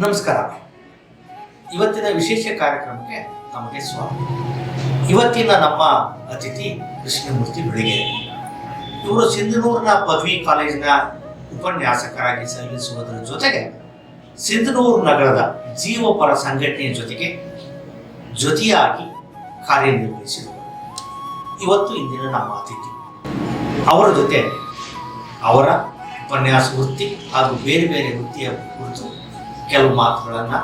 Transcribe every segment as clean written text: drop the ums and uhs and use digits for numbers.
ನಮಸ್ಕಾರ. ಇವತ್ತಿನ ವಿಶೇಷ ಕಾರ್ಯಕ್ರಮಕ್ಕೆ ನಮಗೆ ಸ್ವಾಗತ. ಇವತ್ತಿನ ನಮ್ಮ ಅತಿಥಿ ಕೃಷ್ಣಮೂರ್ತಿ ಬೆಳಗೆರೆ. ಇವರು ಸಿಂಧನೂರಿನ ಪದವಿ ಕಾಲೇಜಿನ ಉಪನ್ಯಾಸಕರಾಗಿ ಸಲ್ಲಿಸುವುದರ ಜೊತೆಗೆ ಸಿಂಧನೂರು ನಗರದ ಜೀವಪರ ಸಂಘಟನೆಯ ಜೊತೆಯಾಗಿ ಕಾರ್ಯನಿರ್ವಹಿಸಿದರು. ಇವತ್ತು ಇಂದಿನ ನಮ್ಮ ಅತಿಥಿ. ಅವರ ಜೊತೆ ಅವರ ಉಪನ್ಯಾಸ ವೃತ್ತಿ ಹಾಗೂ ಬೇರೆ ಬೇರೆ ವೃತ್ತಿಯ ಕುರಿತು ಕೆಲವು ಮಾತುಗಳನ್ನು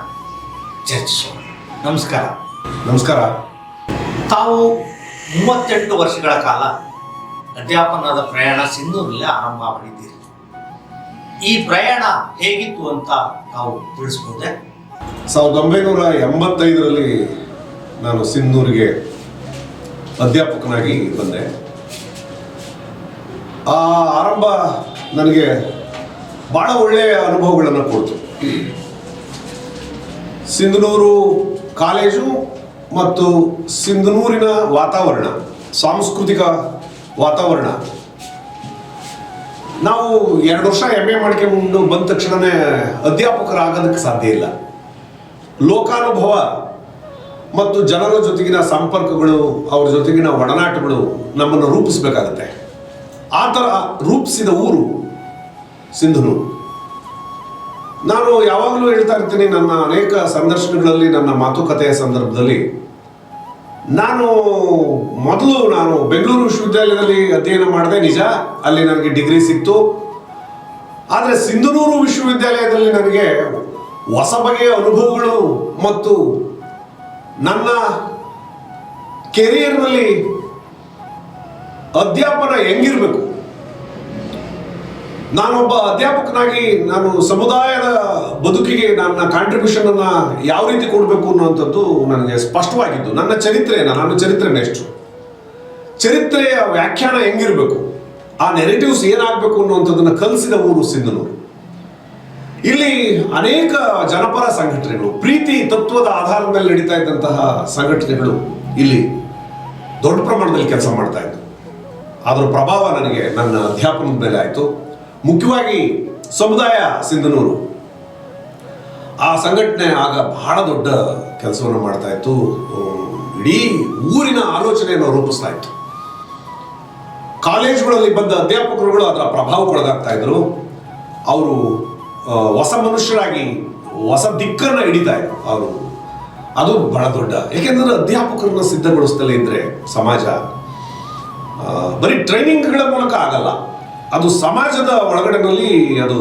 ಚರ್ಚಿಸೋಣ. ನಮಸ್ಕಾರ. ನಮಸ್ಕಾರ. ತಾವು 38 ವರ್ಷಗಳ ಕಾಲ ಅಧ್ಯಾಪನದ ಪ್ರಯಾಣ ಸಿಂಧೂರಲ್ಲಿ ಆರಂಭ ಮಾಡಿದ್ದೀರಿ. ಈ ಪ್ರಯಾಣ ಹೇಗಿತ್ತು ಅಂತ ತಾವು ತಿಳಿಸ್ಬೋದೆ? 1985ರಲ್ಲಿ ನಾನು ಸಿಂಧೂರಿಗೆ ಅಧ್ಯಾಪಕನಾಗಿ ಬಂದೆ. ಆ ಆರಂಭ ನನಗೆ ಭಾಳ ಒಳ್ಳೆಯ ಅನುಭವಗಳನ್ನು ಕೊಡ್ತು. ಸಿಂಧನೂರು ಕಾಲೇಜು ಮತ್ತು ಸಿಂಧನೂರಿನ ವಾತಾವರಣ, ಸಾಂಸ್ಕೃತಿಕ ವಾತಾವರಣ, ನಾವು 2 ವರ್ಷ MA ಮಾಡ್ಕೊಂಡು ಬಂದ ತಕ್ಷಣವೇ ಅಧ್ಯಾಪಕರಾಗೋದಕ್ಕೆ ಸಾಧ್ಯ ಇಲ್ಲ. ಲೋಕಾನುಭವ ಮತ್ತು ಜನರ ಜೊತೆಗಿನ ಸಂಪರ್ಕಗಳು, ಅವ್ರ ಜೊತೆಗಿನ ಒಡನಾಟಗಳು ನಮ್ಮನ್ನು ರೂಪಿಸಬೇಕಾಗತ್ತೆ. ಆ ಥರ ರೂಪಿಸಿದ ಊರು ಸಿಂಧನೂರು. ನಾನು ಯಾವಾಗಲೂ ಹೇಳ್ತಾ ಇರ್ತೀನಿ, ನನ್ನ ಅನೇಕ ಸಂದರ್ಶನಗಳಲ್ಲಿ, ನನ್ನ ಮಾತುಕತೆಯ ಸಂದರ್ಭದಲ್ಲಿ, ನಾನು ಬೆಂಗಳೂರು ವಿಶ್ವವಿದ್ಯಾಲಯದಲ್ಲಿ ಅಧ್ಯಯನ ಮಾಡಿದೆ, ನಿಜ, ಅಲ್ಲಿ ನನಗೆ ಡಿಗ್ರಿ ಸಿಕ್ತು. ಆದರೆ ಸಿಂಧನೂರು ವಿಶ್ವವಿದ್ಯಾಲಯದಲ್ಲಿ ನನಗೆ ಹೊಸ ಬಗೆಯ ಅನುಭವಗಳು ಮತ್ತು ನನ್ನ ಕೆರಿಯರ್ನಲ್ಲಿ ಅಧ್ಯಾಪನ ಹೆಂಗಿರಬೇಕು, ನಾನೊಬ್ಬ ಅಧ್ಯಾಪಕನಾಗಿ ನಾನು ಸಮುದಾಯದ ಬದುಕಿಗೆ ನನ್ನ ಕಾಂಟ್ರಿಬ್ಯೂಷನ್ ಅನ್ನ ಯಾವ ರೀತಿ ಕೊಡಬೇಕು ಅನ್ನುವಂಥದ್ದು ನನಗೆ ಸ್ಪಷ್ಟವಾಗಿದ್ದು. ನನ್ನ ಚರಿತ್ರೆ ಎಷ್ಟು, ಚರಿತ್ರೆಯ ವ್ಯಾಖ್ಯಾನ ಹೆಂಗಿರಬೇಕು, ಆ ನೆರೆಟಿವ್ಸ್ ಏನಾಗಬೇಕು ಅನ್ನುವಂಥದ್ದನ್ನು ಕಲಿಸಿದ ಊರು ಸಿಂಧನೂರು. ಇಲ್ಲಿ ಅನೇಕ ಜನಪರ ಸಂಘಟನೆಗಳು, ಪ್ರೀತಿ ತತ್ವದ ಆಧಾರದ ಮೇಲೆ ನಡೀತಾ ಇದ್ದಂತಹ ಸಂಘಟನೆಗಳು ಇಲ್ಲಿ ದೊಡ್ಡ ಪ್ರಮಾಣದಲ್ಲಿ ಕೆಲಸ ಮಾಡ್ತಾ ಇತ್ತು. ಅದರ ಪ್ರಭಾವ ನನಗೆ ನನ್ನ ಅಧ್ಯಾಪನದ ಮೇಲೆ ಆಯಿತು. ಮುಖ್ಯವಾಗಿ ಸಮುದಾಯ ಸಿಂಧನೂರು ಆ ಸಂಘಟನೆ ಆಗ ಬಹಳ ದೊಡ್ಡ ಕೆಲಸವನ್ನು ಮಾಡ್ತಾ ಇತ್ತು. ಇಡೀ ಊರಿನ ಆಲೋಚನೆಯನ್ನು ರೂಪಿಸ್ತಾ ಇತ್ತು. ಕಾಲೇಜುಗಳಲ್ಲಿ ಬಂದ ಅಧ್ಯಾಪಕರುಗಳು ಅದರ ಪ್ರಭಾವಕ್ಕೊಳಗಾಗ್ತಾ ಇದ್ರು. ಅವರು ಹೊಸ ಮನುಷ್ಯರಾಗಿ ಹೊಸ ದಿಕ್ಕನ್ನು ಹಿಡಿತಾ ಇದ್ರು ಅವರು. ಅದು ಬಹಳ ದೊಡ್ಡ, ಏಕೆಂದರೆ ಅಧ್ಯಾಪಕರನ್ನ ಸಿದ್ಧಗೊಳಿಸ್ತಲೇ ಇದ್ರೆ ಸಮಾಜ ಬರೀ ಟ್ರೈನಿಂಗ್ಗಳ ಮೂಲಕ ಆಗಲ್ಲ. ಅದು ಸಮಾಜದ ಒಳಗಡೆನಲ್ಲಿ ಅದು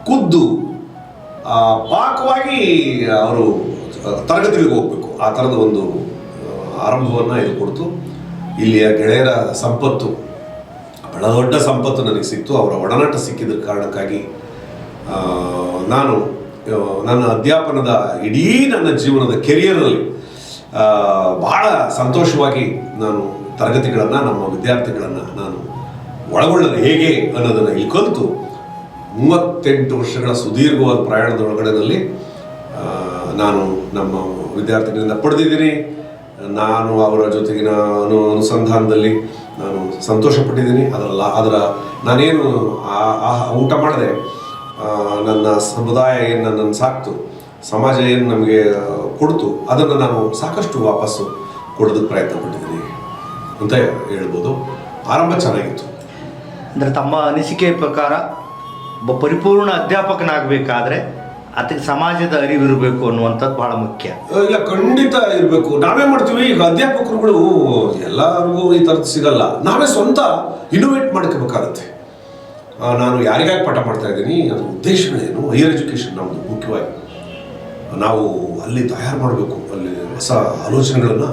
ಖುದ್ದು ಪಾಕವಾಗಿ ಅವರು ತರಗತಿಗಳಿಗೆ ಹೋಗ್ಬೇಕು. ಆ ಥರದ ಒಂದು ಆರಂಭವನ್ನು ಇದು ಕೊಡ್ತು. ಇಲ್ಲಿಯ ಗೆಳೆಯರ ಸಂಪತ್ತು, ಬಹಳ ದೊಡ್ಡ ಸಂಪತ್ತು ನನಗೆ ಸಿಕ್ತು. ಅವರ ಒಡನಾಟ ಸಿಕ್ಕಿದ ಕಾರಣಕ್ಕಾಗಿ ನಾನು ನನ್ನ ಅಧ್ಯಾಪನದ ಇಡೀ ನನ್ನ ಜೀವನದ ಕೆರಿಯರಲ್ಲಿ ಬಹಳ ಸಂತೋಷವಾಗಿ ನಾನು ತರಗತಿಗಳನ್ನು, ನಮ್ಮ ವಿದ್ಯಾರ್ಥಿಗಳನ್ನು ನಾನು ಒಳಗೊಳ್ಳಲು ಹೇಗೆ ಅನ್ನೋದನ್ನು ಇಲ್ಲಿ ಕಲಿತು 38 ವರ್ಷಗಳ ಸುದೀರ್ಘವಾದ ಪ್ರಯಾಣದ ಒಳಗಡೆನಲ್ಲಿ ನಾನು ನಮ್ಮ ವಿದ್ಯಾರ್ಥಿಗಳಿಂದ ಪಡೆದಿದ್ದೀನಿ. ನಾನು ಅವರ ಜೊತೆಗಿನ ಅನುಸಂಧಾನದಲ್ಲಿ ನಾನು ಸಂತೋಷಪಟ್ಟಿದ್ದೀನಿ. ನಾನೇನು ಊಟ ಮಾಡಿದೆ, ನನ್ನ ಸಮುದಾಯ ಏನು ನನ್ನನ್ನು ಸಾಕ್ತು, ಸಮಾಜ ಏನು ನಮಗೆ ಕೊಡ್ತು, ಅದನ್ನು ನಾನು ಸಾಕಷ್ಟು ವಾಪಸ್ಸು ಕೊಡೋದಕ್ಕೆ ಪ್ರಯತ್ನ ಪಟ್ಟಿದ್ದೀನಿ ಅಂತ ಹೇಳ್ಬೋದು. ಆರಂಭ ಚೆನ್ನಾಗಿತ್ತು. ಅಂದರೆ ತಮ್ಮ ಅನಿಸಿಕೆ ಪ್ರಕಾರ ಒಬ್ಬ ಪರಿಪೂರ್ಣ ಅಧ್ಯಾಪಕನಾಗಬೇಕಾದ್ರೆ ಅದಕ್ಕೆ ಸಮಾಜದ ಅರಿವಿರಬೇಕು ಅನ್ನುವಂಥದ್ದು ಬಹಳ ಮುಖ್ಯ. ಇಲ್ಲ, ಖಂಡಿತ ಇರಬೇಕು. ನಾವೇ ಮಾಡ್ತೀವಿ, ಈಗ ಅಧ್ಯಾಪಕರುಗಳು ಎಲ್ಲರಿಗೂ ಈ ಥರದ್ದು ಸಿಗಲ್ಲ. ನಾವೇ ಸ್ವಂತ ಇನೋವೇಟ್ ಮಾಡ್ಕೋಬೇಕಾಗತ್ತೆ. ನಾನು ಯಾರಿಗಾಗಿ ಪಾಠ ಮಾಡ್ತಾ ಇದ್ದೀನಿ, ಅದರ ಉದ್ದೇಶಗಳೇನು, ಹೈಯರ್ ಎಜುಕೇಷನ್ ನಮ್ಮದು ಮುಖ್ಯವಾಗಿ ನಾವು ಅಲ್ಲಿ ತಯಾರು ಮಾಡಬೇಕು. ಅಲ್ಲಿ ಹೊಸ ಆಲೋಚನೆಗಳನ್ನು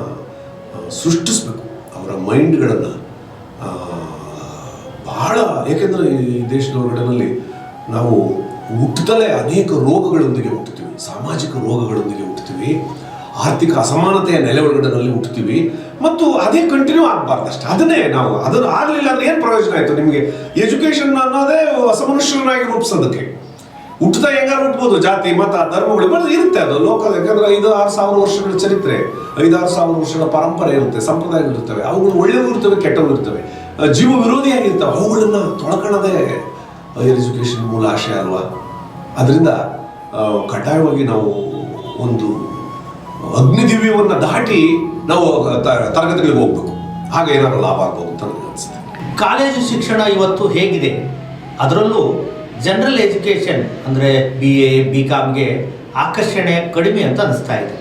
ಸೃಷ್ಟಿಸ್ಬೇಕು, ಅವರ ಮೈಂಡ್ಗಳನ್ನು ಬಹಳ. ಏಕೆಂದರೆ ಈ ದೇಶದ ಹೊರಗಡೆನಲ್ಲಿ ನಾವು ಹುಟ್ಟದಲ್ಲೇ ಅನೇಕ ರೋಗಗಳೊಂದಿಗೆ ಹುಟ್ಟುತ್ತೀವಿ, ಸಾಮಾಜಿಕ ರೋಗಗಳೊಂದಿಗೆ ಹುಟ್ಟುತ್ತೀವಿ, ಆರ್ಥಿಕ ಅಸಮಾನತೆಯ ನೆಲೆ ಒಳಗಡೆನಲ್ಲಿ ಹುಟ್ಟುತ್ತೀವಿ. ಮತ್ತು ಅದೇ ಕಂಟಿನ್ಯೂ ಆಗಬಾರ್ದಷ್ಟೇ. ಅದನ್ನು ಆಗಲಿಲ್ಲ ಅಂದರೆ ಏನು ಪ್ರಯೋಜನ ಆಯಿತು ನಿಮಗೆ? ಎಜುಕೇಷನ್ ಅನ್ನೋದೇ ಹೊಸ ಮನುಷ್ಯರನ್ನಾಗಿ ರೂಪಿಸೋದಕ್ಕೆ. ಹುಟ್ಟುತ್ತಾ ಹೆಂಗಾರು ಹುಟ್ಬೋದು, ಜಾತಿ ಮತ ಧರ್ಮಗಳು ಬಂದು ಇರುತ್ತೆ. ಅದು ಲೋಕದ, ಯಾಕಂದರೆ 5-6 ಸಾವಿರ ವರ್ಷಗಳ ಚರಿತ್ರೆ, 5-6 ಸಾವಿರ ವರ್ಷಗಳ ಪರಂಪರೆ ಇರುತ್ತೆ, ಸಂಪ್ರದಾಯಗಳಿರ್ತವೆ. ಅವುಗಳು ಒಳ್ಳೆಯವು ಇರ್ತವೆ, ಕೆಟ್ಟವು ಇರ್ತವೆ, ಜೀವ ವಿರೋಧಿಯಾಗಿರ್ತವೆ. ಅವುಗಳನ್ನು ತೊಳ್ಕೊಳ್ಳೋದೇ ಹೈಯರ್ ಎಜುಕೇಷನ್ ಮೂಲ ಆಶಯ ಅಲ್ವಾ? ಅದರಿಂದ ಕಡ್ಡಾಯವಾಗಿ ನಾವು ಒಂದು ಅಗ್ನಿದಿವ್ಯವನ್ನು ದಾಟಿ ನಾವು ತರಗತಿಗಳಿಗೆ ಹೋಗ್ಬೇಕು. ಹಾಗೆ ಏನಾದರೂ ಲಾಭ ಆಗ್ಬೋದು ಅಂತ ನನಗೆ ಅನಿಸುತ್ತೆ. ಕಾಲೇಜು ಶಿಕ್ಷಣ ಇವತ್ತು ಹೇಗಿದೆ, ಅದರಲ್ಲೂ ಜನರಲ್ ಎಜುಕೇಷನ್ ಅಂದರೆ BA BComಗೆ ಆಕರ್ಷಣೆ ಕಡಿಮೆ ಅಂತ ಅನಿಸ್ತಾ ಇದೆ.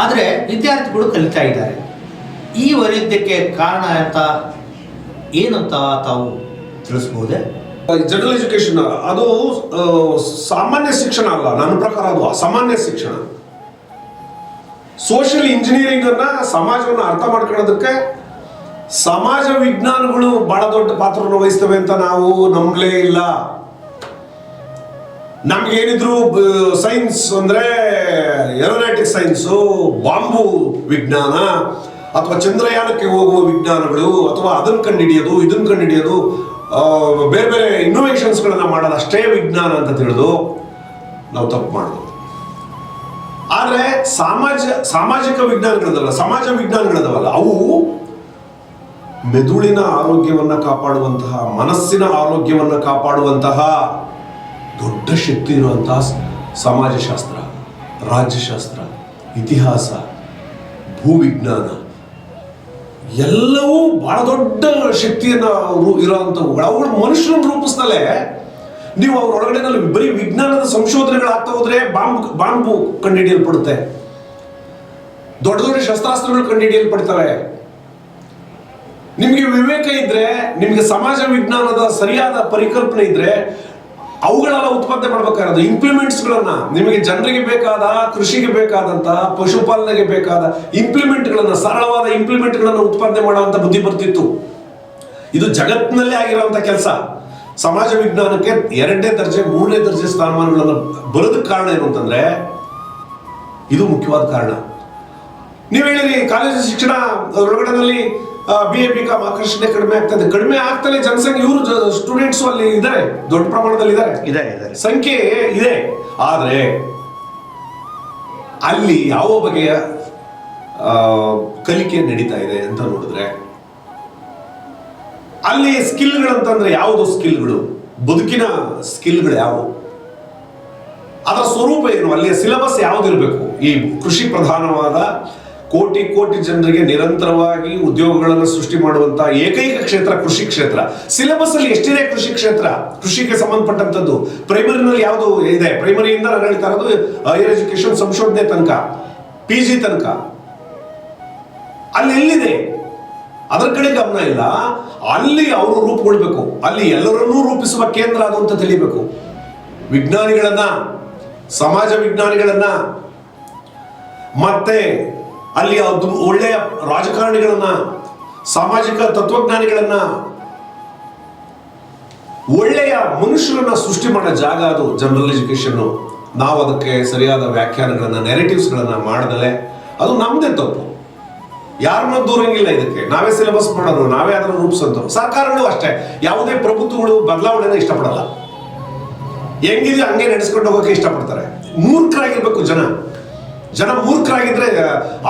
ಆದರೆ ವಿದ್ಯಾರ್ಥಿಗಳು ಕಲಿತಾ ಇದ್ದಾರೆ. ಈ ವೈರುಧ್ಯಕ್ಕೆ ಕಾರಣ ಅಂತ ಏನಂತ ತಾವು ತಿಳಿಸ್ಬೋದೇ? ಜನರಲ್ ಎಜುಕೇಶನ್ ಅದು ಸಾಮಾನ್ಯ ಶಿಕ್ಷಣ ಅಲ್ಲ, ನನ್ನ ಪ್ರಕಾರ ಅದು ಅಸಾಮಾನ್ಯ ಶಿಕ್ಷಣ. ಸೋಷಿಯಲ್ ಇಂಜಿನಿಯರಿಂಗ್ ಅನ್ನ, ಸಮಾಜವನ್ನು ಅರ್ಥ ಮಾಡ್ಕೊಳ್ಳೋದಕ್ಕೆ ಸಮಾಜ ವಿಜ್ಞಾನಗಳು ಬಹಳ ದೊಡ್ಡ ಪಾತ್ರವನ್ನು ವಹಿಸ್ತವೆ ಅಂತ ನಾವು ನಂಬಲೇ ಇಲ್ಲ. ನಮ್ಗೇನಿದ್ರು ಸೈನ್ಸ್ ಅಂದ್ರೆ ಏರೋನಾಟಿಕ್ ಸೈನ್ಸು, ಬಾಂಬು ವಿಜ್ಞಾನ, ಅಥವಾ ಚಂದ್ರಯಾನಕ್ಕೆ ಹೋಗುವ ವಿಜ್ಞಾನಗಳು, ಅಥವಾ ಅದನ್ನು ಕಂಡುಹಿಡಿಯೋದು ಇದನ್ನು ಕಂಡುಹಿಡಿಯೋದು, ಬೇರೆ ಬೇರೆ ಇನ್ನೋವೇಷನ್ಸ್ಗಳನ್ನ ಮಾಡೋದು ಅಷ್ಟೇ ವಿಜ್ಞಾನ ಅಂತ ತಿಳಿದು ನಾವು ತಪ್ಪು ಮಾಡೋದು. ಆದರೆ ಸಾಮಾಜಿಕ ವಿಜ್ಞಾನಗಳದಲ್ಲ, ಸಮಾಜ ವಿಜ್ಞಾನಗಳದವಲ್ಲ, ಅವು ಮೆದುಳಿನ ಆರೋಗ್ಯವನ್ನು ಕಾಪಾಡುವಂತಹ, ಮನಸ್ಸಿನ ಆರೋಗ್ಯವನ್ನು ಕಾಪಾಡುವಂತಹ ದೊಡ್ಡ ಶಕ್ತಿ ಇರುವಂತಹ ಸಮಾಜಶಾಸ್ತ್ರ, ರಾಜ್ಯಶಾಸ್ತ್ರ, ಇತಿಹಾಸ, ಭೂವಿಜ್ಞಾನ ಎಲ್ಲವೂ ಬಹಳ ದೊಡ್ಡ ಶಕ್ತಿಯನ್ನು ಇರುವಂಥವುಗಳು. ಅವುಗಳು ಮನುಷ್ಯರನ್ನು ರೂಪಿಸ್ದಲೇ ನೀವು ಅವರೊಳಗಡೆನಲ್ಲಿ ಬರೀ ವಿಜ್ಞಾನದ ಸಂಶೋಧನೆಗಳಾಗ್ತಾ ಹೋದ್ರೆ ಬಾಂಬು ಕಂಡುಹಿಡಿಯಲ್ಪಡುತ್ತೆ, ದೊಡ್ಡ ದೊಡ್ಡ ಶಸ್ತ್ರಾಸ್ತ್ರಗಳು ಕಂಡುಹಿಡಿಯಲ್ಪಡ್ತವೆ. ನಿಮಗೆ ವಿವೇಕ ಇದ್ರೆ, ನಿಮಗೆ ಸಮಾಜ ವಿಜ್ಞಾನದ ಸರಿಯಾದ ಪರಿಕಲ್ಪನೆ ಇದ್ರೆ, ಅವುಗಳೆಲ್ಲ ಉತ್ಪಾದನೆ ಮಾಡ್ಬೇಕಾಗಿರೋದು ಇಂಪ್ಲಿಮೆಂಟ್ಸ್ಗಳನ್ನ, ನಿಮಗೆ ಜನರಿಗೆ ಬೇಕಾದ, ಕೃಷಿಗೆ ಬೇಕಾದಂತ, ಪಶುಪಾಲನೆಗೆ ಬೇಕಾದ ಇಂಪ್ಲಿಮೆಂಟ್ಗಳನ್ನ, ಸರಳವಾದ ಇಂಪ್ಲಿಮೆಂಟ್ಗಳನ್ನ ಉತ್ಪಾದನೆ ಮಾಡುವಂತ ಬುದ್ಧಿ ಬರ್ತಿತ್ತು. ಇದು ಜಗತ್ತಿನಲ್ಲೇ ಆಗಿರುವಂತ ಕೆಲಸ. ಸಮಾಜ ವಿಜ್ಞಾನಕ್ಕೆ 2ನೇ ದರ್ಜೆ 3ನೇ ದರ್ಜೆ ಸ್ಥಾನಮಾನಗಳನ್ನು ಬರೋದಕ್ಕೆ ಕಾರಣ ಏನು ಅಂತಂದ್ರೆ ಇದು ಮುಖ್ಯವಾದ ಕಾರಣ. ನೀವು ಹೇಳಿರಿ ಕಾಲೇಜು ಶಿಕ್ಷಣ ಒಳಗಡೆನಲ್ಲಿ BA BCom ಆಕರ್ಷಣೆ ಕಡಿಮೆ ಆಗ್ತದೆ. ಕಡಿಮೆ ಆಗ್ತಲೇ ಜನಸಂಖ್ಯೆ, ಇವರು ಸ್ಟೂಡೆಂಟ್ಸ್ ಅಲ್ಲಿ ಇದ್ದಾರೆ, ದೊಡ್ಡ ಪ್ರಮಾಣದಲ್ಲಿ ಇದ್ದಾರೆ, ಸಂಖ್ಯೆ ಇದೆ. ಆದರೆ ಅಲ್ಲಿ ಯಾವ ಬಗೆಯ ಕಲಿಕೆ ನಡೀತಾ ಇದೆ ಅಂತ ನೋಡಿದ್ರೆ, ಅಲ್ಲಿ ಸ್ಕಿಲ್ಗಳಂತಂದ್ರೆ ಯಾವುದು ಸ್ಕಿಲ್ಗಳು, ಬದುಕಿನ ಸ್ಕಿಲ್ಗಳು ಯಾವುವು, ಅದರ ಸ್ವರೂಪ ಏನು, ಅಲ್ಲಿಯ ಸಿಲೆಬಸ್ ಯಾವುದಿರಬೇಕು. ಈ ಕೃಷಿ ಪ್ರಧಾನವಾದ ಕೋಟಿ ಕೋಟಿ ಜನರಿಗೆ ನಿರಂತರವಾಗಿ ಉದ್ಯೋಗಗಳನ್ನು ಸೃಷ್ಟಿ ಮಾಡುವಂತಹ ಏಕೈಕ ಕ್ಷೇತ್ರ ಕೃಷಿ ಕ್ಷೇತ್ರ. ಸಿಲೆಬಸ್ ಅಲ್ಲಿ ಎಷ್ಟಿದೆ ಕೃಷಿ ಕ್ಷೇತ್ರ, ಕೃಷಿಗೆ ಸಂಬಂಧಪಟ್ಟಂತದ್ದು. ಪ್ರೈಮರಿನಲ್ಲಿ ಯಾವುದು ಇದೆ, ಪ್ರೈಮರಿಯಿಂದ ನಾನು ಹೇಳ್ತಾ ಇರೋದು ಹೈಯರ್ ಎಜುಕೇಶನ್, ಸಂಶೋಧನೆ ತನಕ, PG ತನಕ. ಅಲ್ಲಿ ಎಲ್ಲಿದೆ, ಅದರ ಕಡೆ ಗಮನ ಇಲ್ಲ. ಅಲ್ಲಿ ಅವರು ರೂಪುಗೊಳ್ಬೇಕು, ಅಲ್ಲಿ ಎಲ್ಲರನ್ನೂ ರೂಪಿಸುವ ಕೇಂದ್ರ ಅದು ಅಂತ ತಿಳಿಬೇಕು. ವಿಜ್ಞಾನಿಗಳನ್ನ, ಸಮಾಜ ವಿಜ್ಞಾನಿಗಳನ್ನ, ಮತ್ತೆ ಅಲ್ಲಿ ಒಳ್ಳೆಯ ರಾಜಕಾರಣಿಗಳನ್ನ, ಸಾಮಾಜಿಕ ತತ್ವಜ್ಞಾನಿಗಳನ್ನ, ಒಳ್ಳೆಯ ಮನುಷ್ಯರನ್ನ ಸೃಷ್ಟಿ ಮಾಡೋ ಜಾಗ ಅದು ಜನರಲ್ ಎಜುಕೇಶನ್. ನಾವು ಅದಕ್ಕೆ ಸರಿಯಾದ ವ್ಯಾಖ್ಯಾನಗಳನ್ನ, ನೆರೆಟಿವ್ಸ್ಗಳನ್ನ ಮಾಡದಲೆ ಅದು ನಮ್ದೇ ತಪ್ಪು. ಯಾರನ್ನ ದೂರಂಗಿಲ್ಲ, ಇದಕ್ಕೆ ನಾವೇ ಸಿಲೆಬಸ್ ಮಾಡೋದು, ನಾವೇ ಅದನ್ನು ರೂಪಿಸೋದು. ಸರ್ಕಾರಗಳು ಅಷ್ಟೇ, ಯಾವುದೇ ಪ್ರಭುತ್ವಗಳು ಬದಲಾವಣೆನ ಇಷ್ಟಪಡಲ್ಲ, ಹೆಂಗಿದೆ ಹಂಗೆ ನಡೆಸ್ಕೊಂಡು ಹೋಗೋಕೆ ಇಷ್ಟಪಡ್ತಾರೆ. ಮೂರ್ಖರಾಗಿರ್ಬೇಕು ಜನ ಮೂರ್ಖರಾಗಿದ್ರೆ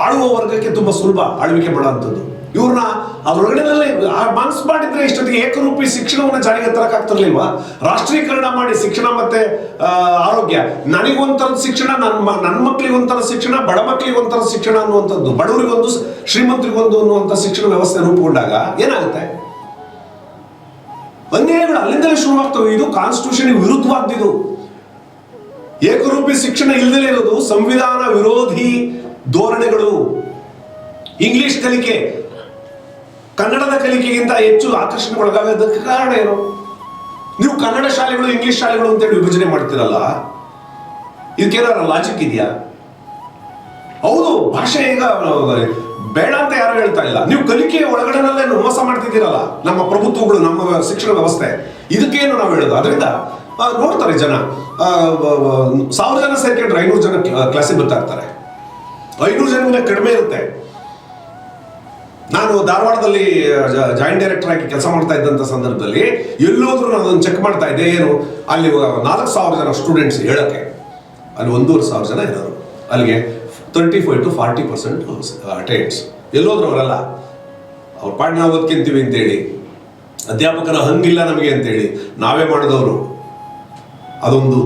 ಆಳುವ ವರ್ಗಕ್ಕೆ ತುಂಬಾ ಸುಲಭ ಆಳ್ವಿಕೆ ಮಾಡುವಂಥದ್ದು. ಇವ್ರನ್ನ ಅದ್ರೊಳಗಡೆನಲ್ಲಿ ಮನಸ್ಸು ಮಾಡಿದ್ರೆ ಇಷ್ಟೊತ್ತಿಗೆ ಏಕರೂಪಿ ಶಿಕ್ಷಣವನ್ನು ಜಾರಿಗೆ ತರಕಾಗ್ತಿರ್ಲಿಲ್ವಾ? ರಾಷ್ಟ್ರೀಕರಣ ಮಾಡಿ ಶಿಕ್ಷಣ ಮತ್ತೆ ಆರೋಗ್ಯ, ನನಗೊಂಥರದ ಶಿಕ್ಷಣ, ನನ್ನ ಮಕ್ಕಳಿಗೊಂಥರ ಶಿಕ್ಷಣ, ಬಡ ಮಕ್ಕಳಿಗೊಂಥರ ಶಿಕ್ಷಣ ಅನ್ನುವಂಥದ್ದು, ಬಡವರಿಗೊಂದು ಶ್ರೀಮಂತರಿಗೊಂದು ಅನ್ನುವಂಥ ಶಿಕ್ಷಣ ವ್ಯವಸ್ಥೆ ರೂಪುಗೊಂಡಾಗ ಏನಾಗುತ್ತೆ? ಅನ್ಯಾಯಗಳು ಅಲ್ಲಿಂದಲೇ ಶುರುವಾಗ್ತವೆ. ಇದು ಕಾನ್ಸ್ಟಿಟ್ಯೂಷನ್ ವಿರುದ್ಧವಾದ್ದು. ಏಕರೂಪಿ ಶಿಕ್ಷಣ ಇಲ್ಲದೇ ಇರೋದು ಸಂವಿಧಾನ ವಿರೋಧಿ ಧೋರಣೆಗಳು. ಇಂಗ್ಲಿಷ್ ಕಲಿಕೆ ಕನ್ನಡದ ಕಲಿಕೆಗಿಂತ ಹೆಚ್ಚು ಆಕರ್ಷಣೆಗೊಳಗಾಗೋದಕ್ಕೆ ಕಾರಣ ಏನು? ನೀವು ಕನ್ನಡ ಶಾಲೆಗಳು, ಇಂಗ್ಲಿಷ್ ಶಾಲೆಗಳು ಅಂತೇಳಿ ವಿಭಜನೆ ಮಾಡ್ತಿರಲ್ಲ, ಇದಕ್ಕೇನಾರ ಲಾಜಿಕ್ ಇದೆಯಾ? ಹೌದು, ಭಾಷೆ ಈಗ ಬೇಡ ಅಂತ ಯಾರು ಹೇಳ್ತಾ ಇಲ್ಲ. ನೀವು ಕಲಿಕೆ ಒಳಗಡೆನಲ್ಲೇ ಮೋಸ ಮಾಡ್ತಿದ್ದೀರಲ್ಲ ನಮ್ಮ ಪ್ರಭುತ್ವಗಳು, ನಮ್ಮ ಶಿಕ್ಷಣ ವ್ಯವಸ್ಥೆ. ಇದಕ್ಕೇನು ನಾವು ಹೇಳೋದು? ಅದರಿಂದ ನೋಡ್ತಾರೆ ಜನ, 1000 ಜನ ಸೇರ್ಕೊಂಡ್ರೆ 500 ಜನ ಕ್ಲಾಸಿಗೆ ಬರ್ತಾ ಇರ್ತಾರೆ. 500 ಜನ ಕಡಿಮೆ ಇರುತ್ತೆ. ನಾನು ಧಾರವಾಡದಲ್ಲಿ ಜಾಯಿಂಟ್ ಡೈರೆಕ್ಟರ್ ಆಗಿ ಕೆಲಸ ಮಾಡ್ತಾ ಇದ್ದಂಥ ಸಂದರ್ಭದಲ್ಲಿ ಎಲ್ಲೋದ್ರೂ ನಾನು ಅದನ್ನು ಚೆಕ್ ಮಾಡ್ತಾ ಇದ್ದೆ. ಏನು, ಅಲ್ಲಿ 4000 ಜನ ಸ್ಟೂಡೆಂಟ್ಸ್ ಹೇಳಕ್ಕೆ, ಅಲ್ಲಿ 1500 ಜನ ಇರೋರು. ಅಲ್ಲಿಗೆ 35 to 40% ಅಟೆಂಡ್ಸ್. ಎಲ್ಲೋದ್ರು ಅವರೆಲ್ಲ ಅವ್ರ ಪಾಡ್ ನಾವು ಓದ್ಕೊಂತೀವಿ ಅಂತೇಳಿ, ಅಧ್ಯಾಪಕರ ಹಂಗಿಲ್ಲ ನಮಗೆ ಅಂತೇಳಿ ನಾವೇ ಮಾಡಿದವರು. ಅದೊಂದು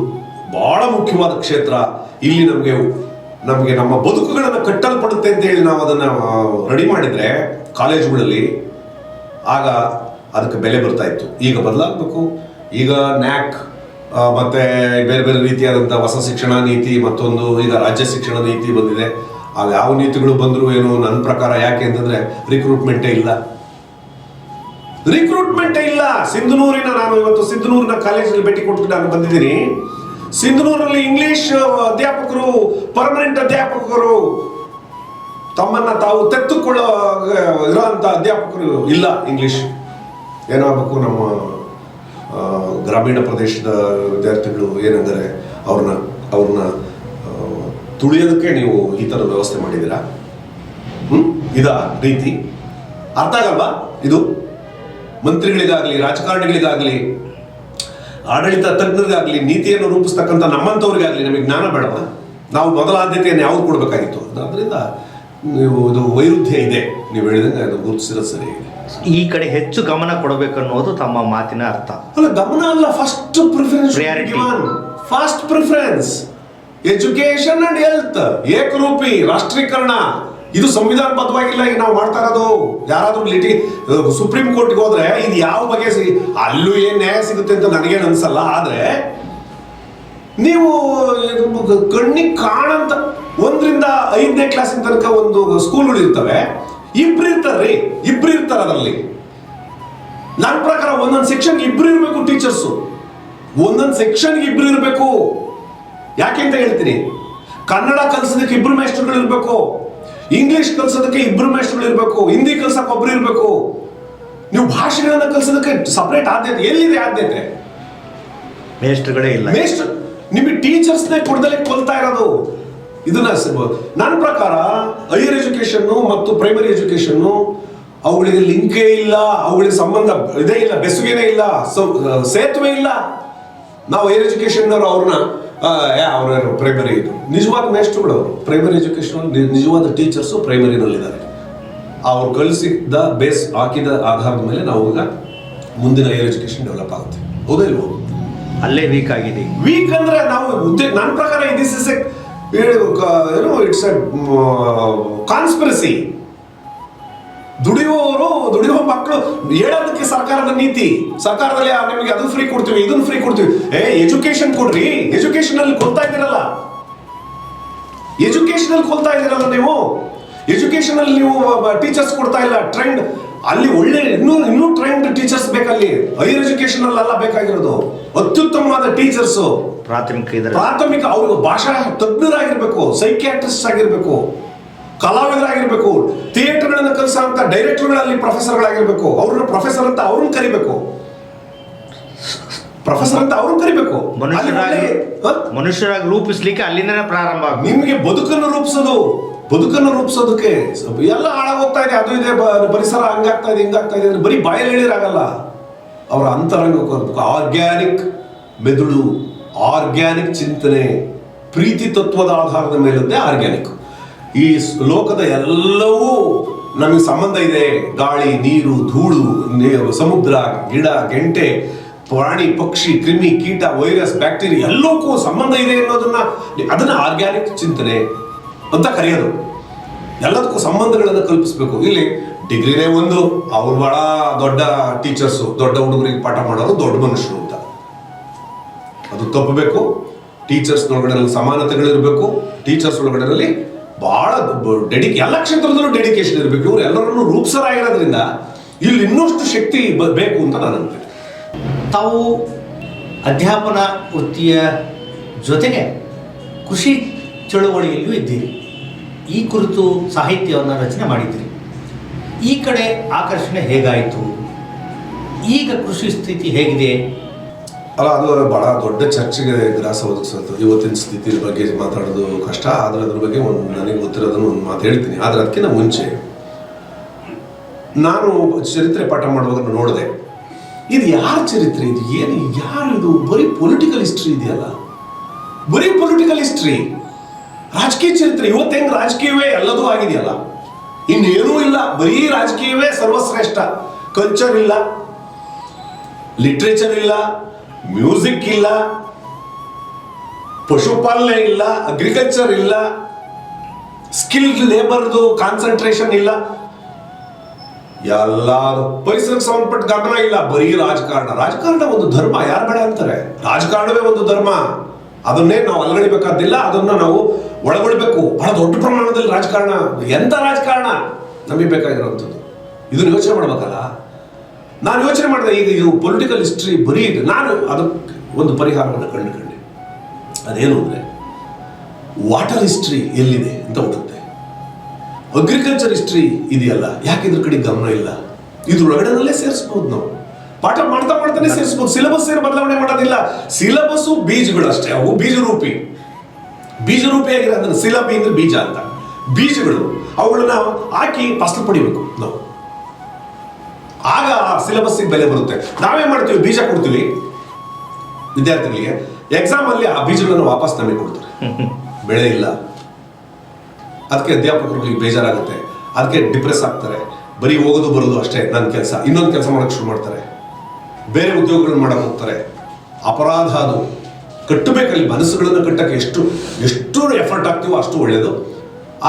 ಬಹಳ ಮುಖ್ಯವಾದ ಕ್ಷೇತ್ರ. ಇಲ್ಲಿ ನಮಗೆ ನಮ್ಮ ಬದುಕುಗಳನ್ನು ಕಟ್ಟಲ್ಪಡುತ್ತೆ ಅಂತ ಹೇಳಿ ನಾವು ಅದನ್ನು ರೆಡಿ ಮಾಡಿದರೆ ಕಾಲೇಜುಗಳಲ್ಲಿ, ಆಗ ಅದಕ್ಕೆ ಬೆಲೆ ಬರ್ತಾ ಇತ್ತು. ಈಗ ಬದಲಾಗಬೇಕು. ಈಗ ನ್ಯಾಕ್ ಮತ್ತು ಬೇರೆ ಬೇರೆ ರೀತಿಯಾದಂಥ ಹೊಸ ಶಿಕ್ಷಣ ನೀತಿ, ಮತ್ತೊಂದು ಈಗ ರಾಜ್ಯ ಶಿಕ್ಷಣ ನೀತಿ ಬಂದಿದೆ. ಆ ಯಾವ ನೀತಿಗಳು ಬಂದರೂ ಏನು ನನ್ನ ಪ್ರಕಾರ, ಯಾಕೆ ಅಂತಂದರೆ ರಿಕ್ರೂಟ್ಮೆಂಟೇ ಇಲ್ಲ. ನಾನು ಇವತ್ತು ಸಿಂಧನೂರಿನ ಕಾಲೇಜಲ್ಲಿ ಭೇಟಿ ಕೊಟ್ಟು ನಾನು ಬಂದಿದ್ದೀನಿ. ಸಿಂಧನೂರಲ್ಲಿ ಇಂಗ್ಲಿಷ್ ಅಧ್ಯಾಪಕರು, ಪರ್ಮನೆಂಟ್ ಅಧ್ಯಾಪಕರು, ತಮ್ಮನ್ನ ತಾವು ತೆತ್ತುಕೊಳ್ಳೋ ಇರೋಂಥ ಅಧ್ಯಾಪಕರು ಇಲ್ಲ. ಇಂಗ್ಲಿಷ್ ಏನಾಗಬೇಕು, ನಮ್ಮ ಗ್ರಾಮೀಣ ಪ್ರದೇಶದ ವಿದ್ಯಾರ್ಥಿಗಳು ಏನಂದರೆ ಅವ್ರನ್ನ ತುಳಿಯೋದಕ್ಕೆ ನೀವು ಈ ಥರದ ವ್ಯವಸ್ಥೆ ಮಾಡಿದ್ದೀರಾ. ಇದಾ ರೀತಿ ಅರ್ಥ ಆಗಲ್ವಾ? ಇದು ಮಂತ್ರಿಗಳಿಗಾಗಲಿ, ರಾಜಕಾರಣಿಗಳಿಗಾಗಲಿ, ಆಡಳಿತ ತಜ್ಞರಿಗಾಗಲಿ, ನೀತಿಯನ್ನು ರೂಪಿಸ್ತಕ್ಕಂಥ ನಮ್ಮಂಥವ್ರಿಗಾಗಲಿ ನಮಗೆ ಜ್ಞಾನ ಬೇಡವ? ನಾವು ಮೊದಲ ಆದ್ಯತೆಯನ್ನು ಯಾವ್ದು ಕೊಡಬೇಕಾಗಿತ್ತು? ಅದರಿಂದ ಇದು ವೈರುಧ್ಯ ಇದೆ. ನೀವು ಹೇಳಿದಂಗೆ ಅದು ಗುರುತಿಸಿರೋದು ಸರಿ ಇದೆ. ಈ ಕಡೆ ಹೆಚ್ಚು ಗಮನ ಕೊಡಬೇಕನ್ನೋದು ತಮ್ಮ ಮಾತಿನ ಅರ್ಥ ಅಲ್ಲ. ಗಮನ ಅಲ್ಲ, first preference education and health. ಏಕರೂಪಿ ರಾಷ್ಟ್ರೀಕರಣ ಇದು ಸಂವಿಧಾನಬದ್ಧವಾಗಿಲ್ಲ. ಈಗ ನಾವು ಮಾಡ್ತಾ ಇರೋದು, ಯಾರಾದ್ರೂ ಸುಪ್ರೀಂ ಕೋರ್ಟ್ಗೆ ಹೋದ್ರೆ ಇದು ಯಾವ ಬಗೆ ಅಲ್ಲೂ ಏನ್ ನ್ಯಾಯ ಸಿಗುತ್ತೆ ಅಂತ ನನಗೇನು ಅನ್ಸಲ್ಲ. ಆದ್ರೆ ನೀವು ಕಣ್ಣಿಗೆ ಕಾಣಂತ 1ರಿಂದ 5ನೇ ಕ್ಲಾಸಿನ ತನಕ ಒಂದು ಸ್ಕೂಲ್ಗಳು ಇರ್ತವೆ. ಇಬ್ರು ಇರ್ತಾರೆ ಅದರಲ್ಲಿ. ನನ್ನ ಪ್ರಕಾರ ಒಂದೊಂದು ಸೆಕ್ಷನ್ಗೆ ಇಬ್ರು ಇರಬೇಕು ಟೀಚರ್ಸು. ಒಂದೊಂದು ಸೆಕ್ಷನ್ಗೆ ಇಬ್ರು ಇರಬೇಕು. ಯಾಕೆ ಅಂತ ಹೇಳ್ತೀನಿ. ಕನ್ನಡ ಕಲಿಸೋದಕ್ಕೆ ಇಬ್ರು ಮೇಸ್ಟರ್ಗಳು ಇರಬೇಕು, ಇಂಗ್ಲಿಷ್ ಕಲಿಸೋದಕ್ಕೆ ಇಬ್ರು ಮೇಸ್ಟರ್ಗಳು ಇರಬೇಕು, ಹಿಂದಿ ಕಲ್ಸಕ್ಕೆ ಒಬ್ರು ಇರಬೇಕು. ನೀವು ಭಾಷೆಗಳನ್ನ ಕಲಿಸೋದಕ್ಕೆ ಸಪರೇಟ್ ಆದ್ಯತೆ ಎಲ್ಲಿದೆ? ಆದ್ಯತೆ ಮೇಸ್ಟರ್ಗಳೇ ಇಲ್ಲ. ನಿಮಗೆ ಟೀಚರ್ಸ್ನೇ ಕೊಡದಲ್ಲೇ ಕೊಲ್ತಾ ಇರೋದು. ಇದನ್ನ ನನ್ನ ಪ್ರಕಾರ ಹೈಯರ್ ಎಜುಕೇಶನ್ ಮತ್ತು ಪ್ರೈಮರಿ ಎಜುಕೇಶನ್ ಅವುಗಳಿಗೆ ಲಿಂಕೇ ಇಲ್ಲ, ಅವುಗಳಿಗೆ ಸಂಬಂಧ ಇದೇ ಇಲ್ಲ, ಬೆಸುಗೇನೇ ಇಲ್ಲ, ಸೇತುವೆ ಇಲ್ಲ. ನಾವು ಹೈಯರ್ ಎಜುಕೇಶನ್ ಅವ್ರನ್ನ ಪ್ರೈಮರಿ ಇದು ನಿಜವಾದ ಮೇಸ್ಟ್ರುಗಳು ಅವರು. ಪ್ರೈಮರಿ ಎಜುಕೇಶನ್ ನಿಜವಾದ ಟೀಚರ್ಸು ಪ್ರೈಮರಿನಲ್ಲಿದ್ದಾರೆ. ಅವ್ರು ಕಲಿಸಿದ ಬೇಸ್ ಹಾಕಿದ ಆಧಾರದ ಮೇಲೆ ನಾವು ಈಗ ಮುಂದಿನ ಹೈಯರ್ ಎಜುಕೇಶನ್ ಡೆವಲಪ್ ಆಗುತ್ತೆ. ಹೌದಾ ಇಲ್ವೋ? ಅಲ್ಲೇ ವೀಕ್ ಆಗಿದೆ. ವೀಕ್ ಅಂದ್ರೆ ನಾವು ನನ್ನ ಪ್ರಕಾರ ಇಟ್ಸ್ ಎ ಕಾನ್ಸ್ಪಿರಸಿ. ದುಡಿಯುವ ಮಕ್ಕಳು ಹೇಳೋದಕ್ಕೆ ಸರ್ಕಾರದ ನೀತಿ. ಸರ್ಕಾರದಲ್ಲಿ ನಿಮಗೆ ಅದು ಫ್ರೀ ಕೊಡ್ತೀವಿ, ಇದನ್ನು ಫ್ರೀ ಕೊಡ್ತೀವಿ. ಎಜುಕೇಶನ್ ಕೊಡ್ರಿ. ಎಜುಕೇಶನ್ ಅಲ್ಲಿ ಕೊಡ್ತಾ ಇದ್ದೀರಲ್ಲ ನೀವು. ಎಜುಕೇಶನ್ ಅಲ್ಲಿ ನೀವು ಟೀಚರ್ಸ್ ಕೊಡ್ತಾ ಇಲ್ಲ. ಟ್ರೈಂಡ್ ಅಲ್ಲಿ ಒಳ್ಳೆ ಇನ್ನೂ ಟ್ರೈಂಡ್ ಟೀಚರ್ಸ್ ಬೇಕಲ್ಲಿ. ಹೈಯರ್ ಎಜುಕೇಶನ್ ಅಲ್ಲ ಬೇಕಾಗಿರೋದು ಅತ್ಯುತ್ತಮವಾದ ಟೀಚರ್ಸ್. ಪ್ರಾಥಮಿಕ ಅವರು ಭಾಷಾ ತಜ್ಞರಾಗಿರ್ಬೇಕು, ಸೈಕ್ಯಾಟ್ರಿಸ್ಟ್ ಆಗಿರ್ಬೇಕು, ಕಲಾವಿದರಾಗಿರ್ಬೇಕು, ಥಿಯೇಟರ್ಗಳನ್ನು ಕಲಿಸುವಂತ ಡೈರೆಕ್ಟರ್ಗಳಲ್ಲಿ ಪ್ರೊಫೆಸರ್ಗಳಾಗಿರ್ಬೇಕು. ಅವ್ರನ್ನ ಪ್ರೊಫೆಸರ್ ಅಂತ ಅವ್ರನ್ನ ಕರಿಬೇಕು. ಮನುಷ್ಯರಾಗಿ ರೂಪಿಸ್ಲಿಕ್ಕೆ ಅಲ್ಲಿಂದನೇ ಪ್ರಾರಂಭ. ನಿಮಗೆ ಬದುಕನ್ನು ರೂಪಿಸೋದಕ್ಕೆ ಎಲ್ಲ ಹಾಳಾಗೋಗ್ತಾ ಇದೆ. ಅದು ಇದೆ, ಪರಿಸರ ಹಂಗಾಗ್ತಾ ಇದೆ, ಹಿಂಗಾಗ್ತಾ ಇದೆ ಅಂದ್ರೆ ಬರೀ ಬಾಯಲ್ಲಿ ಹೇಳಿರಾಗಲ್ಲ. ಅವರ ಅಂತರಂಗಕ್ಕೆ ಹೋಗ್ಬೇಕು. ಆರ್ಗ್ಯಾನಿಕ್ ಮೆದುಳು, ಆರ್ಗ್ಯಾನಿಕ್ ಚಿಂತನೆ, ಪ್ರೀತಿ ತತ್ವದ ಆಧಾರದ ಮೇಲದ್ದೇ ಆರ್ಗ್ಯಾನಿಕ್. ಈ ಲೋಕದ ಎಲ್ಲವೂ ನಮಗೆ ಸಂಬಂಧ ಇದೆ. ಗಾಳಿ, ನೀರು, ಧೂಳು, ಸಮುದ್ರ, ಗಿಡ, ಗೆಂಟೆ, ಪ್ರಾಣಿ, ಪಕ್ಷಿ, ಕ್ರಿಮಿ, ಕೀಟ, ವೈರಸ್, ಬ್ಯಾಕ್ಟೀರಿಯಾ ಎಲ್ಲಕ್ಕೂ ಸಂಬಂಧ ಇದೆ ಅದನ್ನ ಆರ್ಗ್ಯಾನಿಕ್ ಚಿಂತನೆ ಅಂತ ಕರೆಯೋದು. ಎಲ್ಲದಕ್ಕೂ ಸಂಬಂಧಗಳನ್ನು ಕಲ್ಪಿಸ್ಬೇಕು. ಇಲ್ಲಿ ಡಿಗ್ರಿನೇ ಒಂದು, ಅವ್ರು ಬಹಳ ದೊಡ್ಡ ಟೀಚರ್ಸು, ದೊಡ್ಡ ಹುಡುಗರಿಗೆ ಪಾಠ ಮಾಡೋರು ದೊಡ್ಡ ಮನುಷ್ಯರು ಅಂತ. ಅದು ತಪ್ಪಬೇಕು. ಟೀಚರ್ಸ್ ಒಳಗಡೆ ಸಮಾನತೆಗಳಿರಬೇಕು. ಟೀಚರ್ಸ್ ಒಳಗಡೆ ಬಹಳ ಎಲ್ಲ ಕ್ಷೇತ್ರದಲ್ಲೂ ಡೆಡಿಕೇಶನ್ ಇರಬೇಕು. ಇವ್ರು ಎಲ್ಲರನ್ನೂ ರೂಪಿಸರಾಗಿರೋದ್ರಿಂದ ಇಲ್ಲಿ ಇನ್ನಷ್ಟು ಶಕ್ತಿ ಬೇಕು ಅಂತ ನಾನು ಅಂತೀನಿ. ತಾವು ಅಧ್ಯಾಪನ ವೃತ್ತಿಯ ಜೊತೆಗೆ ಕೃಷಿ ಚಳುವಳಿಯಲ್ಲೂ ಇದ್ದೀರಿ. ಈ ಕುರಿತು ಸಾಹಿತ್ಯವನ್ನು ರಚನೆ ಮಾಡಿದ್ದೀರಿ. ಈ ಕಡೆ ಆಕರ್ಷಣೆ ಹೇಗಾಯಿತು? ಈಗ ಕೃಷಿ ಸ್ಥಿತಿ ಹೇಗಿದೆ? ಅಲ್ಲ, ಅದು ಬಹಳ ದೊಡ್ಡ ಚರ್ಚೆಗೆ ಗ್ರಾಸ ಒದಗಿಸುತ್ತೆ. ಇವತ್ತಿನ ಸ್ಥಿತಿ ಬಗ್ಗೆ ಮಾತಾಡೋದು ಕಷ್ಟ. ಆದರೆ ಅದ್ರ ಬಗ್ಗೆ ನನಗೆ ಗೊತ್ತಿರೋದನ್ನು ಒಂದು ಮಾತು ಹೇಳ್ತೀನಿ. ಆದರೆ ಅದಕ್ಕಿಂತ ಮುಂಚೆ ನಾನು ಚರಿತ್ರೆ ಪಾಠ ಮಾಡುವಾಗ ನೋಡಿದೆ, ಇದು ಯಾರ ಚರಿತ್ರೆ, ಇದು ಏನು, ಯಾರು ಇದು? ಬರೀ ಪೊಲಿಟಿಕಲ್ ಹಿಸ್ಟ್ರಿ ಇದೆಯಲ್ಲ, ಬರೀ ಪೊಲಿಟಿಕಲ್ ಹಿಸ್ಟ್ರಿ, ರಾಜಕೀಯ ಚರಿತ್ರೆ. ಇವತ್ತು ಹೆಂಗ್ ರಾಜಕೀಯವೇ ಎಲ್ಲದೂ ಆಗಿದೆಯಲ್ಲ, ಇನ್ನೇನೂ ಇಲ್ಲ, ಬರೀ ರಾಜಕೀಯವೇ ಸರ್ವಶ್ರೇಷ್ಠ. ಕಲ್ಚರ್ ಇಲ್ಲ, ಲಿಟ್ರೇಚರ್ ಇಲ್ಲ, ಮ್ಯೂಸಿಕ್ ಇಲ್ಲ, ಪಶುಪಾಲನೆ ಇಲ್ಲ, ಅಗ್ರಿಕಲ್ಚರ್ ಇಲ್ಲ, ಸ್ಕಿಲ್ಡ್ ಲೇಬರ್ದು ಕಾನ್ಸಂಟ್ರೇಷನ್ ಇಲ್ಲ, ಎಲ್ಲ ಪರಿಸರಕ್ಕೆ ಸಂಬಂಧಪಟ್ಟ ಗಮನ ಇಲ್ಲ. ಬರೀ ರಾಜಕಾರಣ ಒಂದು ಧರ್ಮ, ಯಾರು ಬೇಡ ಅಂತಾರೆ? ರಾಜಕಾರಣವೇ ಒಂದು ಧರ್ಮ, ಅದನ್ನೇ ನಾವು ಅಲ್ಗಡಿಬೇಕಾದಿಲ್ಲ, ಅದನ್ನ ನಾವು ಒಳಗೊಳ್ಬೇಕು. ಬಹಳ ದೊಡ್ಡ ಪ್ರಮಾಣದಲ್ಲಿ ರಾಜಕಾರಣ, ಎಂತ ರಾಜಕಾರಣ ನಮಗೆ ಬೇಕಾಗಿರುವಂಥದ್ದು, ಇದನ್ನ ಯೋಚನೆ ಮಾಡ್ಬೇಕಲ್ಲ. ನಾನು ಯೋಚನೆ ಮಾಡಿದೆ, ಈಗ ಇದು ಪೊಲಿಟಿಕಲ್ ಹಿಸ್ಟ್ರಿ ಬರೀ ಇದೆ. ನಾನು ಅದಕ್ಕೆ ಒಂದು ಪರಿಹಾರವನ್ನು ಕಂಡುಕೊಂಡೆ. ಅದೇನು ಅಂದರೆ, ವಾಟರ್ ಹಿಸ್ಟ್ರಿ ಎಲ್ಲಿದೆ ಅಂತ ಹುಡುಕ್ತೆ. ಅಗ್ರಿಕಲ್ಚರ್ ಹಿಸ್ಟ್ರಿ ಇದೆಯಲ್ಲ, ಯಾಕೆ ಇದ್ರ ಕಡೆ ಗಮನ ಇಲ್ಲ? ಇದ್ರೊಳಗಡೆನಲ್ಲೇ ಸೇರಿಸ್ಬೋದು. ನಾವು ಪಾಠ ಮಾಡ್ತಾನೆ ಸೇರಿಸ್ಬೋದು. ಸಿಲೆಬಸ್ ಏನು ಬದಲಾವಣೆ ಮಾಡೋದಿಲ್ಲ. ಸಿಲೆಬಸ್ಸು ಬೀಜಗಳು ಅಷ್ಟೇ, ಅವು ಬೀಜರೂಪಿಯಾಗಿರೋ ಅದನ್ನು ಸಿಲಬಿ ಅಂದ್ರೆ ಬೀಜ ಅಂತ, ಬೀಜಗಳು ಅವುಗಳನ್ನ ಹಾಕಿ ಫಸಲು ಪಡಿಬೇಕು ನಾವು. ಆಗ ಸಿಲೆಬಸ್ಸಿಗೆ ಬೆಲೆ ಬರುತ್ತೆ. ನಾವೇ ಮಾಡ್ತೀವಿ, ಬೀಜ ಕೊಡ್ತೀವಿ ವಿದ್ಯಾರ್ಥಿಗಳಿಗೆ, ಎಕ್ಸಾಮ್ ಅಲ್ಲಿ ಆ ಬೀಜಗಳನ್ನು ವಾಪಸ್ ನಮಗೆ ಕೊಡ್ತಾರೆ. ಬೆಳೆ ಇಲ್ಲ, ಅದಕ್ಕೆ ಅಧ್ಯಾಪಕರಿಗೆ ಬೇಜಾರಾಗುತ್ತೆ, ಅದಕ್ಕೆ ಡಿಪ್ರೆಸ್ ಆಗ್ತಾರೆ. ಬರೀ ಹೋಗೋದು ಬರೋದು ಅಷ್ಟೇ ನನ್ನ ಕೆಲಸ, ಇನ್ನೊಂದು ಕೆಲಸ ಮಾಡೋಕ್ಕೆ ಶುರು ಮಾಡ್ತಾರೆ, ಬೇರೆ ಉದ್ಯೋಗಗಳನ್ನ ಮಾಡಕ್ಕೆ ಹೋಗ್ತಾರೆ. ಅಪರಾಧ ಅದು. ಕಟ್ಟಬೇಕಲ್ಲಿ ಮನಸ್ಸುಗಳನ್ನು ಕಟ್ಟಕ್ಕೆ ಎಷ್ಟು ಎಫರ್ಟ್ ಆಗ್ತೀವೋ ಅಷ್ಟು ಒಳ್ಳೆಯದು.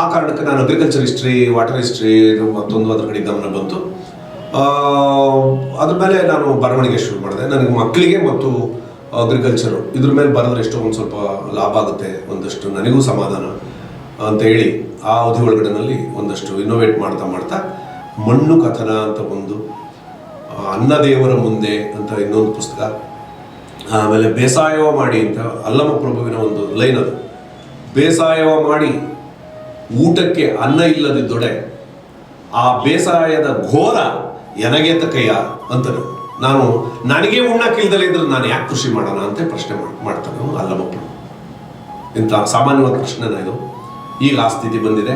ಆ ಕಾರಣಕ್ಕೆ ನಾನು ಅಗ್ರಿಕಲ್ಚರ್ ಹಿಸ್ಟ್ರಿ, ವಾಟರ್ ಹಿಸ್ಟ್ರಿ ಮತ್ತೊಂದು ಅದ್ರ ಕಡೆ ಗಮನ ಬಂತು. ಅದ್ರ ಮೇಲೆ ನಾನು ಬರವಣಿಗೆ ಶುರು ಮಾಡಿದೆ. ನನಗೆ ಮಕ್ಕಳಿಗೆ ಮತ್ತು ಅಗ್ರಿಕಲ್ಚರು ಇದ್ರ ಮೇಲೆ ಬರೆದ್ರೆ ಎಷ್ಟೋ ಒಂದು ಸ್ವಲ್ಪ ಲಾಭ ಆಗುತ್ತೆ, ಒಂದಷ್ಟು ನನಗೂ ಸಮಾಧಾನ ಅಂತ ಹೇಳಿ ಆ ಅವಧಿ ಒಳಗಡೆನಲ್ಲಿ ಒಂದಷ್ಟು ಇನ್ನೋವೇಟ್ ಮಾಡ್ತಾ ಮಣ್ಣು ಕಥನ ಅಂತ ಒಂದು, ಅನ್ನದೇವರ ಮುಂದೆ ಅಂತ ಇನ್ನೊಂದು ಪುಸ್ತಕ, ಆಮೇಲೆ ಬೇಸಾಯವ ಮಾಡಿ ಅಂತ ಅಲ್ಲಮ ಪ್ರಭುವಿನ ಒಂದು ಲೈನ್. ಅದು ಬೇಸಾಯವ ಮಾಡಿ ಊಟಕ್ಕೆ ಅನ್ನ ಇಲ್ಲದಿದ್ದೊಡೆ ಆ ಬೇಸಾಯದ ಘೋರ ಎನಗೆ ತಕಯ್ಯ ಅಂತ. ನಾನು ನನಗೆ ಉಣ್ಣಕ್ಕಿಲ್ದಲೇ ಇದ್ರೆ ನಾನು ಯಾಕೆ ಕೃಷಿ ಮಾಡೋಣ ಅಂತ ಪ್ರಶ್ನೆ ಮಾಡ್ತಾನೆ ಅಲ್ಲಮ ಪ್ರಭು. ಇಂಥ ಸಾಮಾನ್ಯವಾದ ಪ್ರಶ್ನೆನ ಇದು. ಈಗ ಆ ಸ್ಥಿತಿ ಬಂದಿದೆ.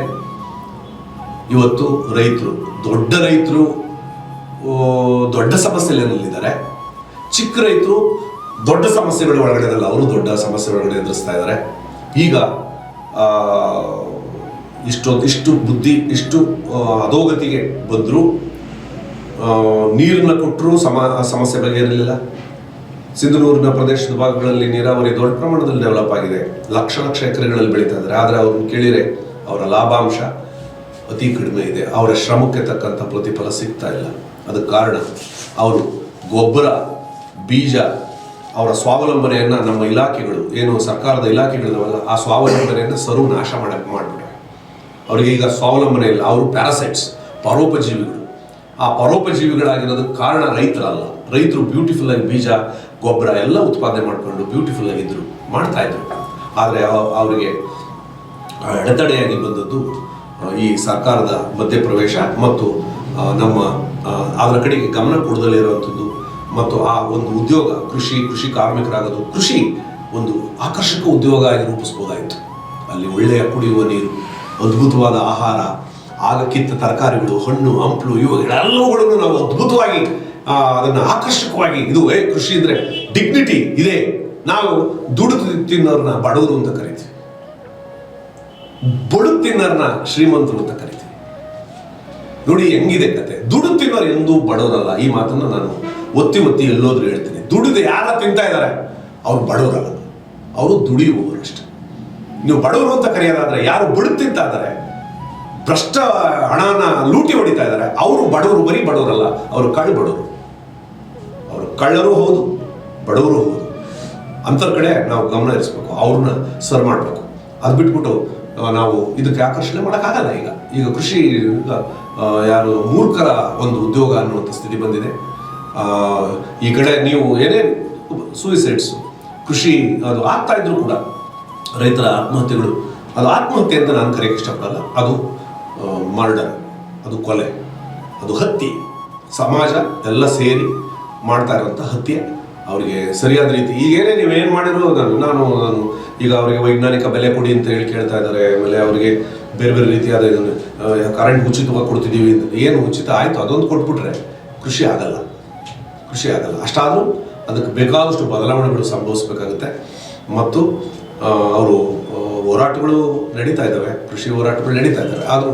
ಇವತ್ತು ದೊಡ್ಡ ರೈತರು ದೊಡ್ಡ ಸಮಸ್ಯೆಗಳಲ್ಲಿದ್ದಾರೆ. ಚಿಕ್ಕ ರೈತರು ದೊಡ್ಡ ಸಮಸ್ಯೆಗಳ ಒಳಗಡೆನಲ್ಲ, ಅವರು ದೊಡ್ಡ ಸಮಸ್ಯೆ ಒಳಗಡೆ ಎದುರಿಸ್ತಾ ಇದ್ದಾರೆ. ಈಗ ಇಷ್ಟು ಬುದ್ಧಿ, ಇಷ್ಟು ಅಧೋಗತಿಗೆ ಬಂದರೂ ನೀರನ್ನ ಕೊಟ್ಟರೂ ಸಮಸ್ಯೆ ಬಗೆಹರಿಲಿಲ್ಲ. ಸಿಂಧನೂರಿನ ಪ್ರದೇಶದ ಭಾಗಗಳಲ್ಲಿ ನೀರಾವರಿ ದೊಡ್ಡ ಪ್ರಮಾಣದಲ್ಲಿ ಡೆವಲಪ್ ಆಗಿದೆ, ಲಕ್ಷ ಎಕರೆಗಳಲ್ಲಿ ಬೆಳೀತಾ ಇದ್ದಾರೆ. ಆದರೆ ಅವ್ರನ್ನ ಕೇಳಿದರೆ ಅವರ ಲಾಭಾಂಶ ಅತಿ ಕಡಿಮೆ ಇದೆ, ಅವರ ಶ್ರಮಕ್ಕೆ ತಕ್ಕಂಥ ಪ್ರತಿಫಲ ಸಿಗ್ತಾ ಇಲ್ಲ. ಅದಕ್ಕೆ ಕಾರಣ ಅವರು ಗೊಬ್ಬರ, ಬೀಜ, ಅವರ ಸ್ವಾವಲಂಬನೆಯನ್ನು ನಮ್ಮ ಇಲಾಖೆಗಳು, ಏನು ಸರ್ಕಾರದ ಇಲಾಖೆಗಳಿದಾವಲ್ಲ, ಆ ಸ್ವಾವಲಂಬನೆಯನ್ನು ನಾಶ ಮಾಡಿಬಿಟ್ರೆ ಅವರಿಗೆ ಈಗ ಸ್ವಾವಲಂಬನೆ ಇಲ್ಲ. ಅವರು ಪ್ಯಾರಾಸೈಟ್ಸ್, ಪರೋಪಜೀವಿಗಳು. ಆ ಪರೋಪಜೀವಿಗಳಾಗಿರೋದಕ್ಕೆ ಕಾರಣ ರೈತರಲ್ಲ. ರೈತರು ಬ್ಯೂಟಿಫುಲ್ ಆಗಿ ಬೀಜ, ಗೊಬ್ಬರ ಎಲ್ಲ ಉತ್ಪಾದನೆ ಮಾಡಿಕೊಂಡು ಬ್ಯೂಟಿಫುಲ್ ಆಗಿದ್ರು, ಮಾಡ್ತಾ ಇದ್ರು. ಆದರೆ ಅವರಿಗೆ ಅಡೆತಡೆಯಾಗಿ ಬಂದದ್ದು ಈ ಸರ್ಕಾರದ ಮಧ್ಯಪ್ರವೇಶ ಮತ್ತು ನಮ್ಮ ಅದರ ಕಡೆಗೆ ಗಮನ ಕೊಡದಲ್ಲೇ ಇರುವಂಥದ್ದು ಮತ್ತು ಆ ಒಂದು ಉದ್ಯೋಗ ಕೃಷಿ ಕಾರ್ಮಿಕರಾಗೋದು. ಕೃಷಿ ಒಂದು ಆಕರ್ಷಕ ಉದ್ಯೋಗ ಆಗಿ ರೂಪಿಸ್ಬೋದಾಯಿತು. ಅಲ್ಲಿ ಒಳ್ಳೆಯ ಕುಡಿಯುವ ನೀರು, ಅದ್ಭುತವಾದ ಆಹಾರ, ಆಗ ಕಿತ್ತ ತರಕಾರಿಗಳು, ಹಣ್ಣು ಹಂಪಲು, ಇವುಗಳೆಲ್ಲವುಗಳನ್ನು ನಾವು ಅದ್ಭುತವಾಗಿ ಅದನ್ನು ಆಕರ್ಷಕವಾಗಿ, ಇದು ಕೃಷಿ ಅಂದರೆ ಡಿಗ್ನಿಟಿ ಇದೆ. ನಾವು ದುಡಿದು ತಿನ್ನೋರನ್ನ ಬಡವರು ಅಂತ ಕರಿತೀವಿ, ಬಡುದು ತಿನ್ನೋರನ್ನ ಶ್ರೀಮಂತರು ಅಂತ ಕರಿತೀವಿ. ನೋಡಿ ಹೆಂಗಿದೆ ಕತೆ. ದುಡಿದು ತಿನ್ನೋರು ಎಂದೂ ಬಡವರಲ್ಲ. ಈ ಮಾತನ್ನು ನಾನು ಒತ್ತಿ ಎಲ್ಲೋದ್ರು ಹೇಳ್ತೀನಿ. ದುಡಿದು ಯಾರ ತಿಂತಾ ಇದ್ದಾರೆ ಅವ್ರು ಬಡವರಲ್ಲ, ಅವರು ದುಡಿಯುವವರು ಅಷ್ಟೆ. ನೀವು ಬಡವರು ಅಂತ ಕರೆಯೋದಾದ್ರೆ ಯಾರು ಬಡುದು ತಿಂತಾ ಇದ್ದಾರೆ, ಭ್ರಷ್ಟ ಹಣನ ಲೂಟಿ ಹೊಡಿತಾ ಇದ್ದಾರೆ, ಅವರು ಬಡವರು. ಬರೀ ಬಡವರಲ್ಲ, ಅವರು ಬಡವರು. ಅವರು ಕಳ್ಳರು ಹೌದು, ಬಡವರು ಹೌದು. ಅಂಥವ್ರ ಕಡೆ ನಾವು ಗಮನ ಹರಿಸ್ಬೇಕು, ಅವ್ರನ್ನ ಸರ್ ಮಾಡಬೇಕು. ಅದು ಬಿಟ್ಬಿಟ್ಟು ನಾವು ಇದಕ್ಕೆ ಆಕರ್ಷಣೆ ಮಾಡೋಕ್ಕಾಗಲ್ಲ. ಈಗ ಕೃಷಿ ಯಾರು ಮೂರ್ಖರ ಒಂದು ಉದ್ಯೋಗ ಅನ್ನುವಂಥ ಸ್ಥಿತಿ ಬಂದಿದೆ. ಈ ಕಡೆ ನೀವು ಏನೇ ಸೂಯಿಸೈಡ್ಸು, ಕೃಷಿ ಅದು ಆಗ್ತಾ ಇದ್ರು ಕೂಡ ರೈತರ ಆತ್ಮಹತ್ಯೆಗಳು, ಅದು ಆತ್ಮಹತ್ಯೆ ಅಂತ ನಾನು ಕರೆಯೋಕ್ಕೆ ಇಷ್ಟಪಡಲ್ಲ. ಅದು ಮರ್ಡರ್, ಅದು ಕೊಲೆ, ಅದು ಹತ್ಯೆ. ಸಮಾಜ ಎಲ್ಲ ಸೇರಿ ಮಾಡ್ತಾ ಇರೋಂಥ ಹತ್ಯೆ. ಅವರಿಗೆ ಸರಿಯಾದ ರೀತಿ ಈಗೇನೇ ನೀವೇನು ಮಾಡಿರೋ ನಾನು ಈಗ ಅವರಿಗೆ ವೈಜ್ಞಾನಿಕ ಬೆಲೆ ಕೊಡಿ ಅಂತ ಹೇಳಿ ಕೇಳ್ತಾ ಇದ್ದಾರೆ. ಆಮೇಲೆ ಅವರಿಗೆ ಬೇರೆ ರೀತಿಯಾದ ಇದನ್ನು ಕರೆಂಟ್ ಉಚಿತವಾಗಿ ಕೊಡ್ತಿದ್ದೀವಿ ಅಂತ. ಏನು ಉಚಿತ ಆಯಿತು ಅದೊಂದು ಕೊಟ್ಬಿಟ್ರೆ ಕೃಷಿ ಆಗಲ್ಲ. ಅಷ್ಟಾದರೂ ಅದಕ್ಕೆ ಬೇಕಾದಷ್ಟು ಬದಲಾವಣೆಗಳು ಸಂಭವಿಸಬೇಕಾಗುತ್ತೆ. ಮತ್ತು ಅವರು ಹೋರಾಟಗಳು ನಡೀತಾ ಇದ್ದಾವೆ, ಕೃಷಿ ಹೋರಾಟಗಳು ನಡೀತಾ ಇದ್ದಾವೆ. ಆದರೂ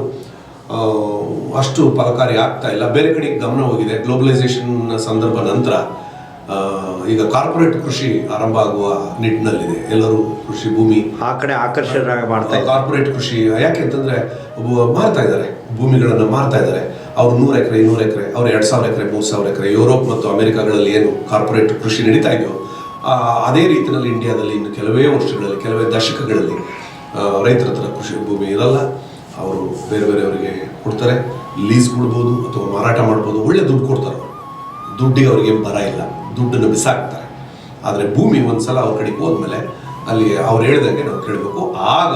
ಅಷ್ಟು ಫಲಕಾರಿ ಆಗ್ತಾ ಇಲ್ಲ. ಬೇರೆ ಕಡೆಗೆ ಗಮನ ಹೋಗಿದೆ. ಗ್ಲೋಬಲೈಸೇಷನ್ ಸಂದರ್ಭ ನಂತರ ಈಗ ಕಾರ್ಪೊರೇಟ್ ಕೃಷಿ ಆರಂಭ ಆಗುವ ನಿಟ್ಟಿನಲ್ಲಿದೆ. ಎಲ್ಲರೂ ಕೃಷಿ ಭೂಮಿ ಆ ಕಡೆ ಆಕರ್ಷಣೆ ಮಾಡ್ತಾ ಇದ್ದಾರೆ. ಕಾರ್ಪೊರೇಟ್ ಕೃಷಿ ಯಾಕೆಂತಂದ್ರೆ ಮಾರ್ತಾ ಇದ್ದಾರೆ, ಭೂಮಿಗಳನ್ನು ಮಾರ್ತಾ ಇದ್ದಾರೆ. ಅವ್ರು 100 ಎಕರೆ 200 ಎಕರೆ, ಅವ್ರು 2000 ಎಕರೆ 3000 ಎಕರೆ. ಯುರೋಪ್ ಮತ್ತು ಅಮೆರಿಕಾಗಳಲ್ಲಿ ಏನು ಕಾರ್ಪೊರೇಟ್ ಕೃಷಿ ನಡೀತಾ ಇದೆಯೋ ಅದೇ ರೀತಿಯಲ್ಲಿ ಇಂಡಿಯಾದಲ್ಲಿ ಇನ್ನು ಕೆಲವೇ ವರ್ಷಗಳಲ್ಲಿ, ಕೆಲವೇ ದಶಕಗಳಲ್ಲಿ ರೈತರ ಹತ್ರ ಕೃಷಿ ಭೂಮಿ ಇರಲ್ಲ. ಅವರು ಬೇರೆ ಬೇರೆಯವರಿಗೆ ಕೊಡ್ತಾರೆ, ಲೀಸ್ ಕೊಡ್ಬೋದು ಅಥವಾ ಮಾರಾಟ ಮಾಡ್ಬೋದು. ಒಳ್ಳೆ ದುಡ್ಡು ಕೊಡ್ತಾರೆ ಅವರು, ದುಡ್ಡಿಗೆ ಅವ್ರಿಗೆ ಬರ ಇಲ್ಲ, ದುಡ್ಡನ್ನು ಬಿಸಾಕ್ತಾರೆ. ಆದರೆ ಭೂಮಿ ಒಂದ್ಸಲ ಅವ್ರ ಕಡೆಗೆ ಹೋದ್ಮೇಲೆ ಅಲ್ಲಿ ಅವ್ರು ಹೇಳ್ದಂಗೆ ನಾವು ಕೇಳಬೇಕು. ಆಗ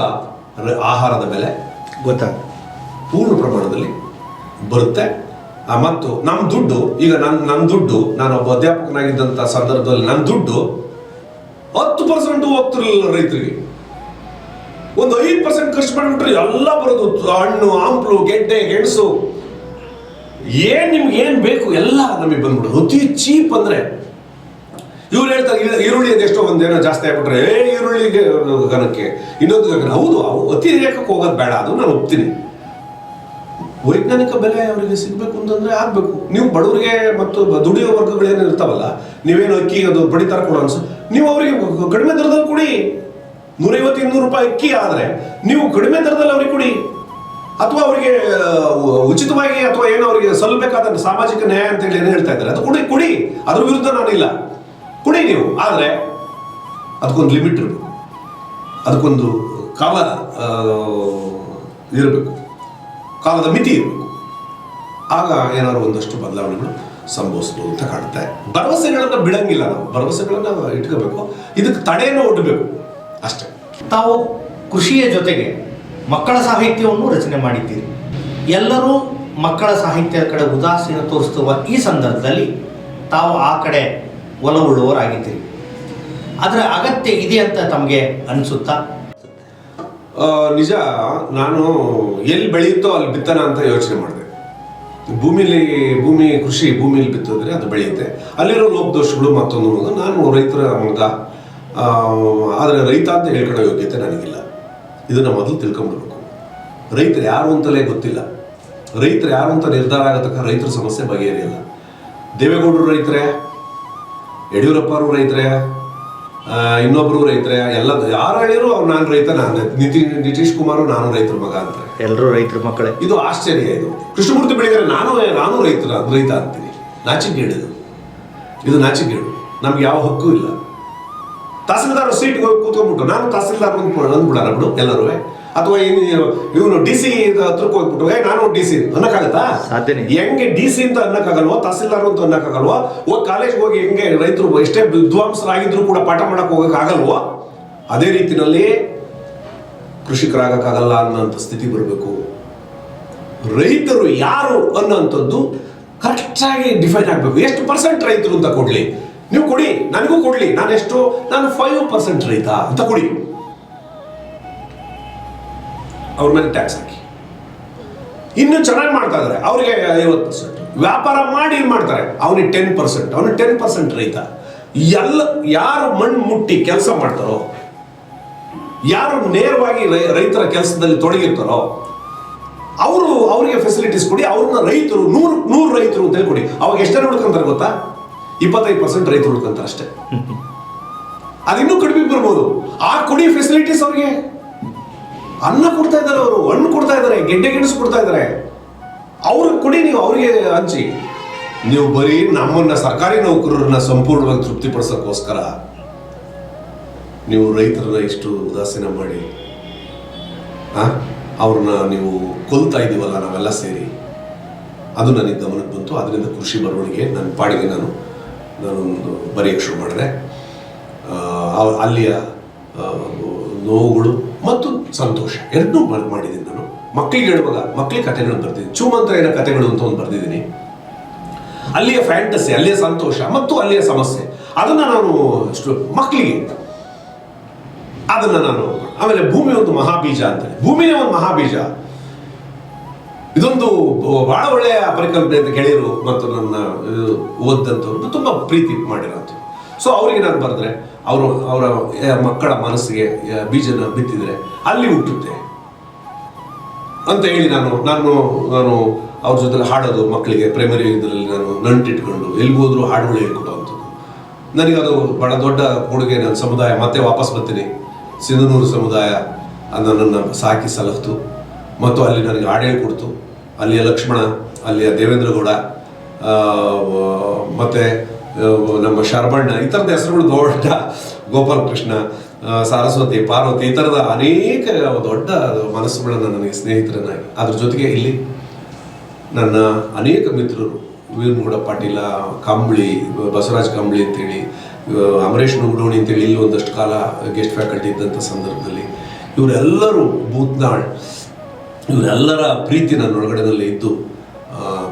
ಆಹಾರದ ಬೆಲೆ ಪೂರ್ಣ ಪ್ರಮಾಣದಲ್ಲಿ ಬರುತ್ತೆ. ಮತ್ತು ನಮ್ಮ ದುಡ್ಡು, ಈಗ ನನ್ನ ದುಡ್ಡು, ನಾನು ಒಬ್ಬ ಅಧ್ಯಾಪಕನಾಗಿದ್ದಂಥ ಸಂದರ್ಭದಲ್ಲಿ ನನ್ನ ದುಡ್ಡು 10% ಹೋಗ್ತಿರಲಿಲ್ಲ ರೈತರಿಗೆ. ಒಂದು 5% ಖರ್ಚು ಮಾಡಿಬಿಟ್ರೆ ಎಲ್ಲ ಬರೋದು, ಹಣ್ಣು ಹಂಪಲು ಗೆಡ್ಡೆ ಗೆಣಸು ನಿಮ್ಗೆ ಏನು ಬೇಕು ಎಲ್ಲ ನಮಗೆ ಬಂದ್ಬಿಡೋದು. ಅತಿ ಚೀಪ್ ಅಂದರೆ ಇವ್ರು ಹೇಳ್ತಾರೆ ಈರುಳ್ಳಿ ಅದೆಷ್ಟೋ ಒಂದೇನೋ ಜಾಸ್ತಿ ಆಗ್ಬಿಟ್ರೆ ಈರುಳ್ಳಿಗೆ ಗನಕ್ಕೆ ಇನ್ನೊಂದು ಗಗನ. ಹೌದು, ಅತಿ ರೇಖಕ್ಕೆ ಹೋಗೋದು ಬೇಡ, ಅದು ನಾನು ಒಪ್ತೀನಿ. ವೈಜ್ಞಾನಿಕ ಬೆಲೆ ಅವರಿಗೆ ಸಿಗಬೇಕು ಅಂತಂದ್ರೆ ಆಗ್ಬೇಕು. ನೀವು ಬಡವರಿಗೆ ಮತ್ತು ದುಡಿಯೋ ವರ್ಗಗಳೇನು ಇರ್ತಾವಲ್ಲ, ನೀವೇನು ಅಕ್ಕಿ ಅದು ಬಡಿತಾರ ಕೊಡೋ ಅನ್ಸ, ನೀವು ಅವರಿಗೆ ಕಡಿಮೆ ದರದಲ್ಲಿ ಕೊಡಿ. 150-200 ರೂಪಾಯಿ ಅಕ್ಕಿ ಆದರೆ ನೀವು ಕಡಿಮೆ ದರದಲ್ಲಿ ಅವ್ರಿಗೆ ಕೊಡಿ. ಅಥವಾ ಅವರಿಗೆ ಉಚಿತವಾಗಿ ಅಥವಾ ಏನು ಅವರಿಗೆ ಸಲ್ಲಬೇಕಾದ ಸಾಮಾಜಿಕ ನ್ಯಾಯ ಅಂತ ಹೇಳಿ ಏನು ಹೇಳ್ತಾ ಇದ್ದಾರೆ, ಅದು ಕೊಡಿ. ಅದ್ರ ವಿರುದ್ಧ ನಾನಿಲ್ಲ, ಕೊಡಿ ನೀವು. ಆದರೆ ಅದಕ್ಕೊಂದು ಲಿಮಿಟ್ ಇರಬೇಕು, ಅದಕ್ಕೊಂದು ಕಾಲ ಇರಬೇಕು, ಕಾಲದ ಮಿತಿ ಇರಬೇಕು. ಆಗ ಏನಾದ್ರು ಒಂದಷ್ಟು ಬದಲಾವಣೆಗಳು ಸಂಭವಿಸ್ಬೋದು ಅಂತ ಕಾಣುತ್ತೆ. ಭರವಸೆಗಳನ್ನು ಬಿಡಂಗಿಲ್ಲ, ನಾವು ಭರವಸೆಗಳನ್ನು ಇಟ್ಕೋಬೇಕು, ಇದಕ್ಕೆ ತಡೆಯನ್ನು ಒಡ್ಡಬೇಕು ಅಷ್ಟೇ. ತಾವು ಕೃಷಿಯ ಜೊತೆಗೆ ಮಕ್ಕಳ ಸಾಹಿತ್ಯವನ್ನು ರಚನೆ ಮಾಡಿದ್ದೀರಿ. ಎಲ್ಲರೂ ಮಕ್ಕಳ ಸಾಹಿತ್ಯದ ಕಡೆ ಉದಾಸೀನ ತೋರಿಸುವ ಈ ಸಂದರ್ಭದಲ್ಲಿ ತಾವು ಆ ಕಡೆ ಒಲವುಳ್ಳವರಾಗಿದ್ದೀರಿ. ಅದರ ಅಗತ್ಯ ಇದೆ ಅಂತ ತಮಗೆ ಅನಿಸುತ್ತಾ? ನಿಜ, ನಾನು ಎಲ್ಲಿ ಬೆಳೆಯುತ್ತೋ ಅಲ್ಲಿ ಬಿತ್ತನ ಅಂತ ಯೋಚನೆ ಮಾಡಿದೆ. ಭೂಮಿ ಕೃಷಿ ಭೂಮಿಯಲ್ಲಿ ಬಿತ್ತಿದ್ರೆ ಅದು ಬೆಳೆಯುತ್ತೆ. ಅಲ್ಲಿರೋ ಲೋಪದೋಷಗಳು ಮತ್ತೊಂದು. ನಾನು ರೈತರ ಮಗ, ಆದರೆ ರೈತ ಅಂತ ಹೇಳ್ಕೊಳ್ಳೋ ಯೋಗ್ಯತೆ ನನಗಿಲ್ಲ. ಇದನ್ನು ಮೊದಲು ತಿಳ್ಕೊಂಡ್ಬಿಡ್ಬೇಕು. ರೈತರು ಯಾರು ಅಂತಲೇ ಗೊತ್ತಿಲ್ಲ. ರೈತರು ಯಾರು ಅಂತ ನಿರ್ಧಾರ ಆಗತಕ್ಕ ರೈತರ ಸಮಸ್ಯೆ ಬಗೆಹರಿಯಲ್ಲ. ದೇವೇಗೌಡರು ರೈತರೇ, ಯಡಿಯೂರಪ್ಪರು ರೈತರೇ, ಇನ್ನೊಬ್ರು ರೈತರೇ, ಎಲ್ಲ ಯಾರು ಹೇಳಿದ್ರು ಅವ್ರು ನಾನು ರೈತ, ನಿತೀಶ್ ಕುಮಾರ್ ನಾನು ರೈತರ ಮಗ ಅಂತಾರೆ. ಎಲ್ಲರೂ ರೈತರ ಮಕ್ಕಳೇ. ಇದು ಆಶ್ಚರ್ಯ. ಇದು ಕೃಷ್ಣಮೂರ್ತಿ ಬೆಳಿಗಾರೆ ನಾನು ರೈತ ಅಂತೀನಿ. ನಾಚಿಕೆಗೇಡು ಇದು, ನಾಚಿಕೆಗೇಡು. ನಮ್ಗೆ ಯಾವ ಹಕ್ಕು ಇಲ್ಲ. ತಹಸೀಲ್ದಾರ್ ಸೀಟ್ಗೆ ಹೋಗಿ ಕೂತ್ಕೊಂಡ್ಬಿಟ್ಟು ನಾನು ತಹಸೀಲ್ದಾರ್ ಅಂದ್ಬಿಡೋಣ ಬಿಡು ಎಲ್ಲರೂ. ಅಥವಾ ಇವನು DC ಹತ್ರಕ್ಕೆ ಹೋಗ್ಬಿಟ್ಟು ನಾನು DC ಅನ್ನಕ್ಕಾಗತ್ತಾ? ಹೆಂಗೆ DC ಅಂತ ಅನ್ನಕ್ಕಾಗಲ್ವೋ, ತಹಸೀಲ್ದಾರ್ ಅಂತ ಅನ್ನಕ್ಕಾಗಲ್ವೋ? ಕಾಲೇಜ್ಗೆ ಹೋಗಿ ಹೆಂಗೆ ರೈತರು ಎಷ್ಟೇ ವಿದ್ವಾಂಸರಾಗಿದ್ರು ಕೂಡ ಪಾಠ ಮಾಡಕ್ ಹೋಗಕ್ಕಾಗಲ್ವೋ, ಅದೇ ರೀತಿನಲ್ಲಿ ಕೃಷಿಕರಾಗಕ್ಕಾಗಲ್ಲ ಅನ್ನೋಂಥ ಸ್ಥಿತಿ ಬರಬೇಕು. ರೈತರು ಯಾರು ಅನ್ನೋಂಥದ್ದು ಕರೆಕ್ಟಾಗಿ ಡಿಫೈನ್ ಆಗಬೇಕು. ಎಷ್ಟು % ರೈತರು ಅಂತ ಕೊಡ್ಲಿ, ನೀವು ಕೊಡಿ, ನನಗೂ ಕೊಡ್ಲಿ. ನಾನು 5% ರೈತ ಅಂತ ಕೊಡಿ. ಅವ್ರ ಮೇಲೆ ಟ್ಯಾಕ್ಸ್ ಹಾಕಿ. ಇನ್ನು ಚೆನ್ನಾಗಿ ಮಾಡ್ತಾ ಇದ್ದಾರೆ ಅವ್ರಿಗೆ 50%. ವ್ಯಾಪಾರ ಮಾಡಿ ಮಾಡ್ತಾರೆ ಅವನಿಗೆ 10%, ಅವನು 10% ರೈತ. ಯಾರು ಮಣ್ಣು ಮುಟ್ಟಿ ಕೆಲಸ ಮಾಡ್ತಾರೋ, ಯಾರು ನೇರವಾಗಿ ರೈತರ ಕೆಲಸದಲ್ಲಿ ತೊಡಗಿರ್ತಾರೋ ಅವರಿಗೆ ಫೆಸಿಲಿಟೀಸ್ ಕೊಡಿ. ಅವ್ರನ್ನ ರೈತರು 100 ರೈತರು ಅಂತ ಹೇಳಿ ಕೊಡಿ. ಅವಾಗ ಎಷ್ಟು ಜನ ಉಳ್ಕೊಂತಾರೆ ಗೊತ್ತಾ? 25% ರೈತರು ಉಳ್ಕೊಂತಾರೆ ಅಷ್ಟೇ. ಅದಿನ್ನೂ ಕಡಿಮೆ ಬರ್ಬೋದು. ಆ ಕೊಡಿ ಫೆಸಿಲಿಟೀಸ್ ಅವ್ರಿಗೆ. ಅನ್ನ ಕೊಡ್ತಾ ಇದ್ದಾರೆ, ಅವರು ಹಣ್ಣು ಕೊಡ್ತಾ ಇದ್ದಾರೆ, ಗೆಡ್ಡೆ ಗೆಣಸು ಕೊಡ್ತಾ ಇದ್ದಾರೆ. ಅವ್ರಿಗೆ ಕೊಡಿ, ನೀವು ಅವ್ರಿಗೆ ಹಂಚಿ. ನೀವು ಬರೀ ನಮ್ಮನ್ನ ಸರ್ಕಾರಿ ನೌಕರರನ್ನ ಸಂಪೂರ್ಣವಾಗಿ ತೃಪ್ತಿಪಡಿಸೋಕ್ಕೋಸ್ಕರ ನೀವು ರೈತರನ್ನ ಇಷ್ಟು ಉದಾಸೀನ ಮಾಡಿ ಅವ್ರನ್ನ ನೀವು ಕೊಲ್ತಾ ಇದ್ದೀವಲ್ಲ ನಾವೆಲ್ಲ ಸೇರಿ, ಅದು ನನಗೆ ಗಮನಕ್ಕೆ ಬಂತು. ಅದರಿಂದ ಕೃಷಿ ಬರವಣಿಗೆ ನನ್ನ ಪಾಡಿಗೆ ನಾನೊಂದು ಬರೆಯಕ್ಕೆ ಶುರು ಮಾಡಿದೆ. ಅಲ್ಲಿಯ ನೋವುಗಳು ಮತ್ತು ಸಂತೋಷ ಎರಡನ್ನೂ ಮಾಡಿದ್ದೀನಿ ನಾನು. ಮಕ್ಕಳಿಗೆ ಹೇಳುವಾಗ ಮಕ್ಕಳಿಗೆ ಕಥೆಗಳನ್ನು ಬರ್ತಿದ್ದೀನಿ. ಚೂಮಂತ್ರಯನ ಕಥೆಗಳು ಅಂತ ಒಂದು ಬರೆದಿದ್ದೀನಿ. ಅಲ್ಲಿಯ ಫ್ಯಾಂಟಸಿ, ಅಲ್ಲಿಯ ಸಂತೋಷ ಮತ್ತು ಅಲ್ಲಿಯ ಸಮಸ್ಯೆ, ಅದನ್ನು ನಾನು ಮಕ್ಕಳಿಗೆ ಅದನ್ನು ನಾನು. ಆಮೇಲೆ ಭೂಮಿ ಒಂದು ಮಹಾಬೀಜ ಅಂತೇಳಿ, ಭೂಮಿನೇ ಒಂದು ಮಹಾಬೀಜ. ಇದೊಂದು ಬಹಳ ಒಳ್ಳೆಯ ಪರಿಕಲ್ಪನೆ ಅಂತ ಗೆಳೆಯರು ಮತ್ತು ನನ್ನ ಓದಂಥವ್ರು ತುಂಬ ಪ್ರೀತಿ ಮಾಡಿರೋದು. ಸೊ ಅವರಿಗೆ ನಾನು ಬರೆದ್ರೆ ಅವರ ಮಕ್ಕಳ ಮನಸ್ಸಿಗೆ ಬೀಜನ ಬಿತ್ತಿದ್ರೆ ಅಲ್ಲಿ ಹುಟ್ಟುತ್ತೆ ಅಂತ ಹೇಳಿ ನಾನು ಅವ್ರ ಜೊತೆ ಹಾಡೋದು ಮಕ್ಕಳಿಗೆ ಪ್ರೈಮರಿ ಇದರಲ್ಲಿ ನಾನು ನಂಟಿಟ್ಕೊಂಡು ಎಲ್ಲಿ ಹೋದ್ರು ಹಾಡುಗಳು ಹೇಳ್ಕೊಡುವಂಥದ್ದು. ನನಗದು ಬಹಳ ದೊಡ್ಡ ಕೊಡುಗೆ. ನನ್ನ ಸಮುದಾಯ ಮತ್ತೆ ವಾಪಸ್ ಬರ್ತೀನಿ. ಸಿಂಧನೂರು ಸಮುದಾಯ ನನ್ನನ್ನು ಸಾಕಿ ಸಲಹ್ತು ಮತ್ತು ಅಲ್ಲಿ ನನಗೆ ಹಾಡು ಹೇಳ್ಕೊಡ್ತು. ಅಲ್ಲಿಯ ಲಕ್ಷ್ಮಣ, ಅಲ್ಲಿಯ ದೇವೇಂದ್ರಗೌಡ, ಮತ್ತು ನಮ್ಮ ಶರಬಣ್ಣ, ಈ ಥರದ ಹೆಸರುಗಳು ದೊಡ್ಡ, ಗೋಪಾಲ್ ಕೃಷ್ಣ, ಸರಸ್ವತಿ, ಪಾರ್ವತಿ, ಈ ಥರದ ಅನೇಕ ದೊಡ್ಡ ಮನಸ್ಸುಗಳನ್ನು ನನಗೆ ಸ್ನೇಹಿತರನ್ನಾಗಿ, ಅದ್ರ ಜೊತೆಗೆ ಇಲ್ಲಿ ನನ್ನ ಅನೇಕ ಮಿತ್ರರು, ವೀರನಗೌಡ ಪಾಟೀಲ, ಕಂಬಳಿ, ಬಸವರಾಜ್ ಕಂಬಳಿ ಅಂತೇಳಿ, ಅಮರೇಶ್ ನುಗ್ಡೋಣಿ ಅಂತೇಳಿ ಇಲ್ಲಿ ಒಂದಷ್ಟು ಕಾಲ ಗೆಸ್ಟ್ ಫ್ಯಾಕಲ್ಟಿ ಇದ್ದಂಥ ಸಂದರ್ಭದಲ್ಲಿ ಇವರೆಲ್ಲರೂ, ಬೂತ್ನಾಳ್, ಇವರೆಲ್ಲರ ಪ್ರೀತಿ ನನ್ನೊಳಗಡೆನಲ್ಲಿ ಇದ್ದು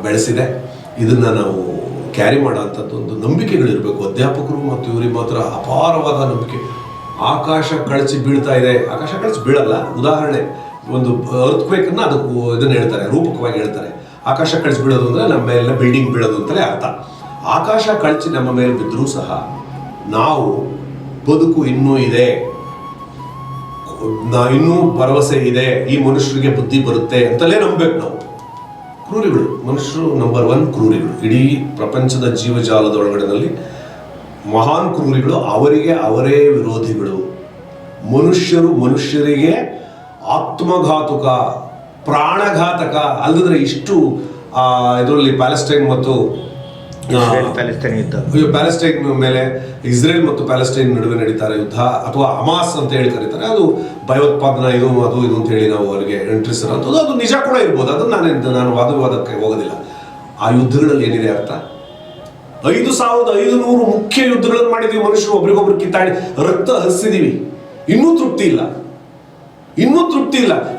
ಬೆಳೆಸಿದೆ. ಇದನ್ನು ನಾವು ಕ್ಯಾರಿ ಮಾಡೋಂಥದ್ದು ಒಂದು ನಂಬಿಕೆಗಳಿರಬೇಕು ಅಧ್ಯಾಪಕರು ಮತ್ತು ಇವರಿಗೆ ಮಾತ್ರ ಅಪಾರವಾದ ನಂಬಿಕೆ. ಆಕಾಶ ಕಳಚಿ ಬೀಳ್ತಾ ಇದೆ, ಆಕಾಶ ಕಳಚಿ ಬೀಳಲ್ಲ, ಉದಾಹರಣೆ ಒಂದು ಅರ್ಥಕ್ವೇಕನ್ನು ಅದಕ್ಕೂ ಇದನ್ನು ಹೇಳ್ತಾರೆ, ರೂಪಕವಾಗಿ ಹೇಳ್ತಾರೆ. ಆಕಾಶ ಕಳಚಿ ಬೀಳೋದು ಅಂದರೆ ನಮ್ಮ ಮೇಲೆ ಬಿಲ್ಡಿಂಗ್ ಬೀಳೋದು ಅಂತಲೇ ಅರ್ಥ. ಆಕಾಶ ಕಳಚಿ ನಮ್ಮ ಮೇಲೆ ಬಿದ್ದರೂ ಸಹ ನಾವು ಬದುಕು ಇನ್ನೂ ಇದೆ, ಇನ್ನೂ ಭರವಸೆ ಇದೆ, ಈ ಮನುಷ್ಯರಿಗೆ ಬುದ್ಧಿ ಬರುತ್ತೆ ಅಂತಲೇ ನಂಬಬೇಕು ನಾವು. ಕ್ರೂರಿಗಳು, ಮನುಷ್ಯರು ನಂಬರ್ 1 ಕ್ರೂರಿಗಳು. ಇಡೀ ಪ್ರಪಂಚದ ಜೀವಜಾಲದೊಳಗಡೆನಲ್ಲಿ ಮಹಾನ್ ಕ್ರೂರಿಗಳು, ಅವರಿಗೆ ಅವರೇ ವಿರೋಧಿಗಳು. ಮನುಷ್ಯರಿಗೆ ಆತ್ಮಘಾತುಕ, ಪ್ರಾಣಘಾತಕ. ಅಲ್ಲದ್ರೆ ಇಷ್ಟು ಇದರಲ್ಲಿ ಪ್ಯಾಲೆಸ್ಟೈನ್ ಮತ್ತು ಪ್ಯಾಲೆಸ್ಟೈನ್ ಮೇಲೆ ಇಸ್ರೇಲ್ ಮತ್ತು ಪ್ಯಾಲೆಸ್ಟೈನ್ ನಡುವೆ ನಡೀತಾರೆ ಯುದ್ಧ, ಅಥವಾ ಹಮಾಸ್ ಅಂತ ಹೇಳಿ ಕರೀತಾರೆ. ಅದು ಭಯೋತ್ಪಾದನಾ ಇದು ಅಂತ ಹೇಳಿ ನಾವು ಅವರಿಗೆ ಎಂಟ್ರಿಸರ್ ಅಂತದ್ದು, ಅದು ನಿಜ ಕೂಡ ಇರ್ಬೋದು. ಅದನ್ನು ನಾನು ವಾದಕ್ಕೆ ಹೋಗೋದಿಲ್ಲ. ಆ ಯುದ್ಧಗಳಲ್ಲಿ ಏನಿದೆ ಅರ್ಥ? 5500 ಮುಖ್ಯ ಯುದ್ಧಗಳನ್ನು ಮಾಡಿದೀವಿ. ಮನುಷ್ಯರು ಒಬ್ರಿಗೊಬ್ರು ಕಿತ್ತಾಡಿ ರಕ್ತ ಹರಿಸಿದೀವಿ. ಇನ್ನೂ ತೃಪ್ತಿ ಇಲ್ಲ.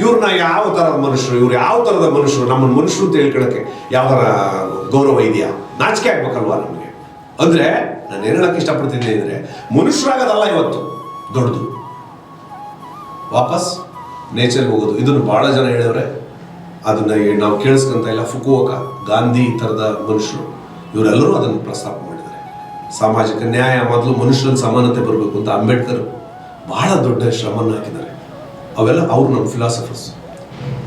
ಇವ್ರನ್ನ ಯಾವ ಥರದ ಮನುಷ್ಯರು, ಇವ್ರು ಯಾವ ಥರದ ಮನುಷ್ಯರು, ನಮ್ಮನ್ನು ಮನುಷ್ಯರು ಅಂತ ಹೇಳ್ಕೊಳಕ್ಕೆ ಯಾವ್ದಾರ ಗೌರವ ಇದೆಯಾ? ನಾಚಿಕೆ ಆಗ್ಬೇಕಲ್ವಾ ನಮಗೆ? ಅಂದರೆ ನಾನು ಏನು ಹೇಳಕ್ಕೆ ಇಷ್ಟಪಡ್ತಿದ್ದೆ ಅಂದರೆ, ಮನುಷ್ಯರಾಗೋದಲ್ಲ ಇವತ್ತು ದೊಡ್ಡದು, ವಾಪಸ್ ನೇಚರ್ಗೆ ಹೋಗೋದು. ಇದನ್ನು ಭಾಳ ಜನ ಹೇಳಿದ್ರೆ ಅದನ್ನು ನಾವು ಕೇಳಿಸ್ಕೊಂತ ಇಲ್ಲ. ಫುಕುವೋಕ, ಗಾಂಧಿ, ಈ ಥರದ ಮನುಷ್ಯರು ಇವರೆಲ್ಲರೂ ಅದನ್ನು ಪ್ರಸ್ತಾಪ ಮಾಡಿದ್ದಾರೆ. ಸಾಮಾಜಿಕ ನ್ಯಾಯ, ಮೊದಲು ಮನುಷ್ಯರಲ್ಲಿ ಸಮಾನತೆ ಬರಬೇಕು ಅಂತ ಅಂಬೇಡ್ಕರ್ ಬಹಳ ದೊಡ್ಡ ಶ್ರಮವನ್ನು ಹಾಕಿದ್ದಾರೆ. ಅವೆಲ್ಲ ಅವರು ನಮ್ಮ ಫಿಲಾಸಫರ್ಸ್.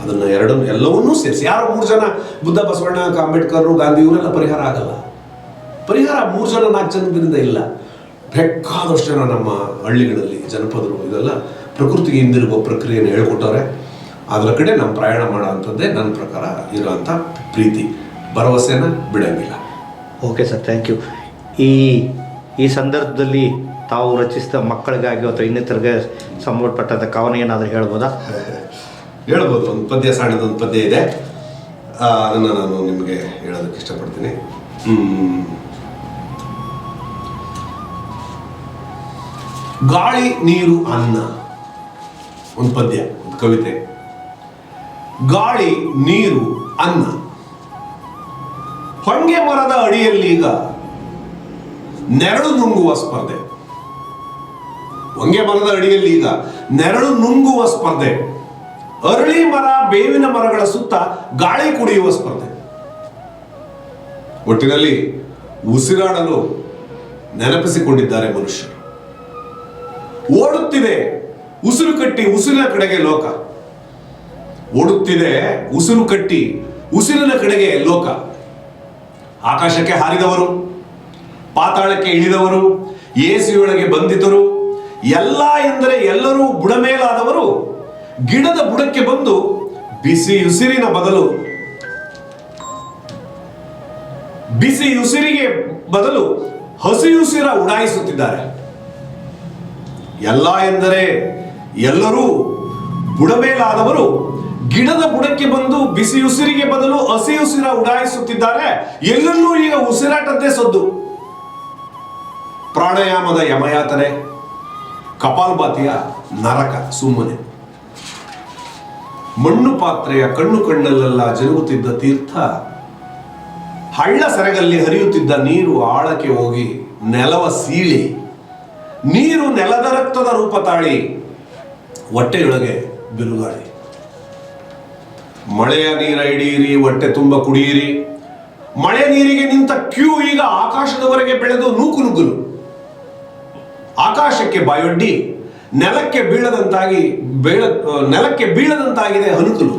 ಅದನ್ನು ಎಲ್ಲವನ್ನೂ ಸೇರಿಸಿ, ಯಾರು 3 ಜನ ಬುದ್ಧ, ಬಸವಣ್ಣ, ಅಂಬೇಡ್ಕರ್, ಗಾಂಧಿ ಇವರೆಲ್ಲ ಪರಿಹಾರ ಆಗಲ್ಲ. ಪರಿಹಾರ 3 ಜನ 4 ಜನದಿಂದ ಇಲ್ಲ. ಬೇಕಾದಷ್ಟು ಜನ ನಮ್ಮ ಹಳ್ಳಿಗಳಲ್ಲಿ, ಜನಪದರು, ಇದೆಲ್ಲ ಪ್ರಕೃತಿಗೆ ಹಿಂದಿರುಗೋ ಪ್ರಕ್ರಿಯೆಯನ್ನು ಹೇಳ್ಕೊಟ್ಟವ್ರೆ. ಅದರ ಕಡೆ ನಮ್ಮ ಪ್ರಯಾಣ ಮಾಡೋ ಅಂಥದ್ದೇ ನನ್ನ ಪ್ರಕಾರ ಇರೋಂಥ ಪ್ರೀತಿ, ಭರವಸೆನ ಬಿಡೋಂಗಿಲ್ಲ. Okay sir, thank you. ಈ ಸಂದರ್ಭದಲ್ಲಿ ತಾವು ರಚಿಸಿದ ಮಕ್ಕಳಿಗಾಗಿ ಅಥವಾ ಇನ್ನಿತರಿಗೆ ಸಂಬಂಧಪಟ್ಟಂಥ ಕವನ ಏನಾದರೂ ಹೇಳ್ಬೋದಾ? ಹೇಳ್ಬೋದು. ಒಂದು ಪದ್ಯ, ಸಣ್ಣದೊಂದು ಪದ್ಯ ಇದೆ, ಅದನ್ನು ನಾನು ನಿಮಗೆ ಹೇಳೋದಕ್ಕೆ ಇಷ್ಟಪಡ್ತೀನಿ. ಗಾಳಿ, ನೀರು, ಅನ್ನ. ಒಂದು ಪದ್ಯ, ಒಂದು ಕವಿತೆ. ಗಾಳಿ, ನೀರು, ಅನ್ನ. ಹೊಂಗೆ ಮರದ ಅಡಿಯಲ್ಲೀಗ ನೆರಳು ನುಂಗುವ ಸ್ಪರ್ಧೆ. ಹೊಂಗೆ ಮರದ ಅಡಿಯಲ್ಲಿ ಈಗ ನೆರಳು ನುಂಗುವ ಸ್ಪರ್ಧೆ. ಅರಳಿ ಮರ, ಬೇವಿನ ಮರಗಳ ಸುತ್ತ ಗಾಳಿ ಕುಡಿಯುವ ಸ್ಪರ್ಧೆ. ಒಟ್ಟಿನಲ್ಲಿ ಉಸಿರಾಡಲು ನೆನಪಿಸಿಕೊಂಡಿದ್ದಾರೆ ಮನುಷ್ಯರು. ಓಡುತ್ತಿದೆ ಉಸಿರು ಕಟ್ಟಿ ಉಸಿರಿನ ಕಡೆಗೆ ಲೋಕ. ಓಡುತ್ತಿದೆ ಉಸಿರು ಕಟ್ಟಿ ಉಸಿರಿನ ಕಡೆಗೆ ಲೋಕ. ಆಕಾಶಕ್ಕೆ ಹಾರಿದವರು, ಪಾತಾಳಕ್ಕೆ ಇಳಿದವರು, ಏಸಿಯೊಳಗೆ ಬಂದಿದ್ದರು, ಎಲ್ಲ ಎಂದರೆ ಎಲ್ಲರೂ ಬುಡಮೇಲಾದವರು ಗಿಡದ ಬುಡಕ್ಕೆ ಬಂದು ಬಿಸಿ ಉಸಿರಿಗೆ ಬದಲು ಹಸಿಯುಸಿರ ಉಡಾಯಿಸುತ್ತಿದ್ದಾರೆ. ಎಲ್ಲ ಎಂದರೆ ಎಲ್ಲರೂ ಬುಡಮೇಲಾದವರು ಗಿಡದ ಬುಡಕ್ಕೆ ಬಂದು ಬಿಸಿ ಉಸಿರಿಗೆ ಬದಲು ಹಸಿಯುಸಿರ ಉಡಾಯಿಸುತ್ತಿದ್ದಾರೆ. ಎಲ್ಲನ್ನೂ ಈಗ ಉಸಿರಾಟದ್ದೇ ಸದ್ದು. ಪ್ರಾಣಾಯಾಮದ ಯಮಯಾತನೆ, ಕಪಾಲ್ಭಾತಿಯ ನರಕ ಸುಮ್ಮನೆ. ಮಣ್ಣು ಪಾತ್ರೆಯ ಕಣ್ಣಲ್ಲೆಲ್ಲ ಜರುಗುತ್ತಿದ್ದ ತೀರ್ಥ, ಹಳ್ಳ ಸೆರಗಲ್ಲಿ ಹರಿಯುತ್ತಿದ್ದ ನೀರು ಆಳಕ್ಕೆ ಹೋಗಿ ನೆಲವ ಸೀಳಿ, ನೀರು ನೆಲದ ರಕ್ತದ ರೂಪ ತಾಳಿ ಹೊಟ್ಟೆಯೊಳಗೆ ಬಿರುಗಾಳಿ. ಮಳೆಯ ನೀರ ಹಿಡಿಯಿರಿ, ಹೊಟ್ಟೆ ತುಂಬ ಕುಡಿಯಿರಿ. ಮಳೆ ನೀರಿಗೆ ನಿಂತ ಕ್ಯೂ ಈಗ ಆಕಾಶದವರೆಗೆ ಬೆಳೆದು ನೂಕು ನುಗ್ಗಲು. ಆಕಾಶಕ್ಕೆ ಬಾಯೊಡ್ಡಿ ನೆಲಕ್ಕೆ ಬೀಳದಂತಾಗಿದೆ ಅನುಕೂಲು.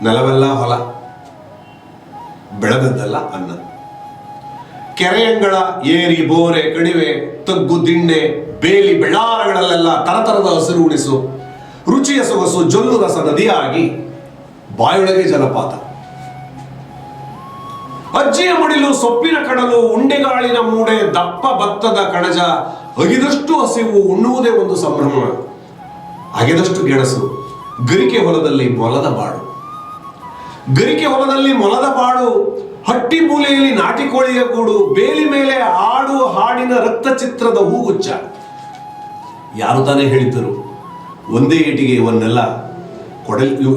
ನೆಲವೆಲ್ಲ ಹೊಲ, ಬೆಳೆದದ್ದೆಲ್ಲ ಅನ್ನ. ಕೆರೆಯಂಗಳ ಏರಿ ಬೋರೆ ಕಣಿವೆ ತಗ್ಗು ದಿಣ್ಣೆ ಬೇಲಿ ಬೆಳ್ಳಾರಗಳಲ್ಲೆಲ್ಲ ತರತರದ ಹಸಿರು ಉಣಿಸು ರುಚಿಯ ಸೊಗಸು ಜೊಲ್ಲು ರಸ ನದಿಯಾಗಿ ಬಾಯೊಳಗೆ ಜಲಪಾತ. ಅಜ್ಜಿಯ ಮಡಿಲು ಸೊಪ್ಪಿನ ಕಡಲು ಉಂಡೆಗಾಳಿನ ಮೂಡೆ ದಪ್ಪ ಭತ್ತದ ಕಣಜ ಅಗಿದಷ್ಟು ಹಸಿವು ಉಣ್ಣುವುದೇ ಒಂದು ಸಂಭ್ರಮ. ಅಗೆದಷ್ಟು ಗೆಣಸು ಗರಿಕೆ ಹೊಲದಲ್ಲಿ ಮೊಲದ ಬಾಡು. ಗರಿಕೆ ಹೊಲದಲ್ಲಿ ಮೊಲದ ಬಾಡು, ಹಟ್ಟಿ ಮೂಲೆಯಲ್ಲಿ ನಾಟಿ ಕೋಳಿಯ ಗೂಡು, ಬೇಲಿ ಮೇಲೆ ಆಡು ಹಾಡಿನ ರಕ್ತ ಚಿತ್ರದ ಹೂಗುಚ್ಚ. ಯಾರು ತಾನೇ ಹೇಳಿದ್ದರು ಒಂದೇ ಏಟಿಗೆ ಇವನ್ನೆಲ್ಲ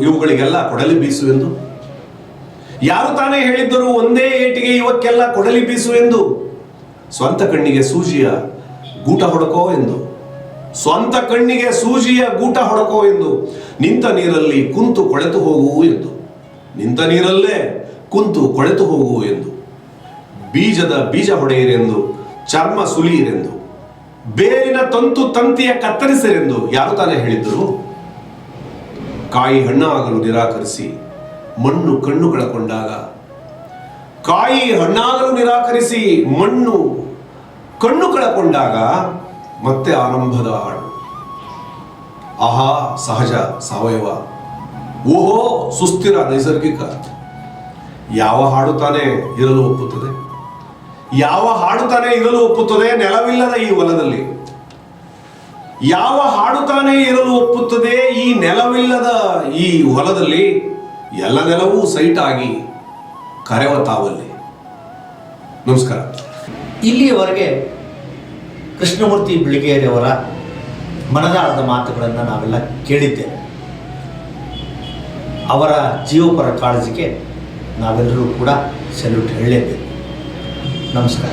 ಇವುಗಳಿಗೆಲ್ಲ ಕೊಡಲಿ ಬೀಸು ಎಂದು? ಯಾರು ತಾನೇ ಹೇಳಿದ್ದರು ಒಂದೇ ಏಟಿಗೆ ಇವಕ್ಕೆಲ್ಲ ಕೊಡಲಿ ಬೀಸು ಎಂದು? ಸ್ವಂತ ಕಣ್ಣಿಗೆ ಸೂಜಿಯ ಗೂಟ ಹೊಡಕೋ ಎಂದು, ಸ್ವಂತ ಕಣ್ಣಿಗೆ ಸೂಜಿಯ ಗೂಟ ಹೊಡಕೋ ಎಂದು, ನಿಂತ ನೀರಲ್ಲಿ ಕುಂತು ಕೊಳೆತು ಹೋಗುವು ಎಂದು, ನಿಂತ ನೀರಲ್ಲೇ ಕುಂತು ಕೊಳೆತು ಹೋಗುವು ಎಂದು, ಬೀಜದ ಬೀಜ ಹೊಡೆಯಿರೆಂದು, ಚರ್ಮ ಸುಲಿಯಿರೆಂದು, ಬೇರಿನ ತಂತು ತಂತಿಯ ಕತ್ತರಿಸಿರೆಂದು ಯಾರು ತಾನೇ ಹೇಳಿದ್ದರು? ಕಾಯಿ ಹಣ್ಣಾಗಲು ನಿರಾಕರಿಸಿ ಮಣ್ಣು ಕಣ್ಣು ಕಳಕೊಂಡಾಗ, ಕಾಯಿ ಹಣ್ಣಾಗಲು ನಿರಾಕರಿಸಿ ಮಣ್ಣು ಕಣ್ಣು ಕಳಕೊಂಡಾಗ ಮತ್ತೆ ಆರಂಭದ ಹಾಡು. ಆಹಾ ಸಹಜ ಸಾವಯವ, ಓಹೋ ಸುಸ್ಥಿರ ನೈಸರ್ಗಿಕ. ಯಾವ ಹಾಡು ತಾನೇ ಇರಲು ಒಪ್ಪುತ್ತದೆ? ಯಾವ ಹಾಡು ತಾನೇ ಇರಲು ಒಪ್ಪುತ್ತದೆ ನೆಲವಿಲ್ಲದ ಈ ಹೊಲದಲ್ಲಿ? ಯಾವ ಹಾಡು ತಾನೇ ಇರಲು ಒಪ್ಪುತ್ತದೆ ಈ ನೆಲವಿಲ್ಲದ ಈ ಹೊಲದಲ್ಲಿ? ಎಲ್ಲ ನೆಲವೂ ಸೈಟಾಗಿ ಕರೆವ ತಾವಲ್ಲಿ. ನಮಸ್ಕಾರ. ಇಲ್ಲಿಯವರೆಗೆ ಕೃಷ್ಣಮೂರ್ತಿ ಬಿಳಿಗೇರಿಯವರ ಮನದಾಳದ ಮಾತುಗಳನ್ನು ನಾವೆಲ್ಲ ಕೇಳಿದ್ದೇವೆ. ಅವರ ಜೀವಪರ ಕಾಳಜಿಗೆ ನಾವೆಲ್ಲರೂ ಕೂಡ ಸೆಲ್ಯೂಟ್ ಹೇಳಲೇಬೇಕು. ನಮಸ್ಕಾರ.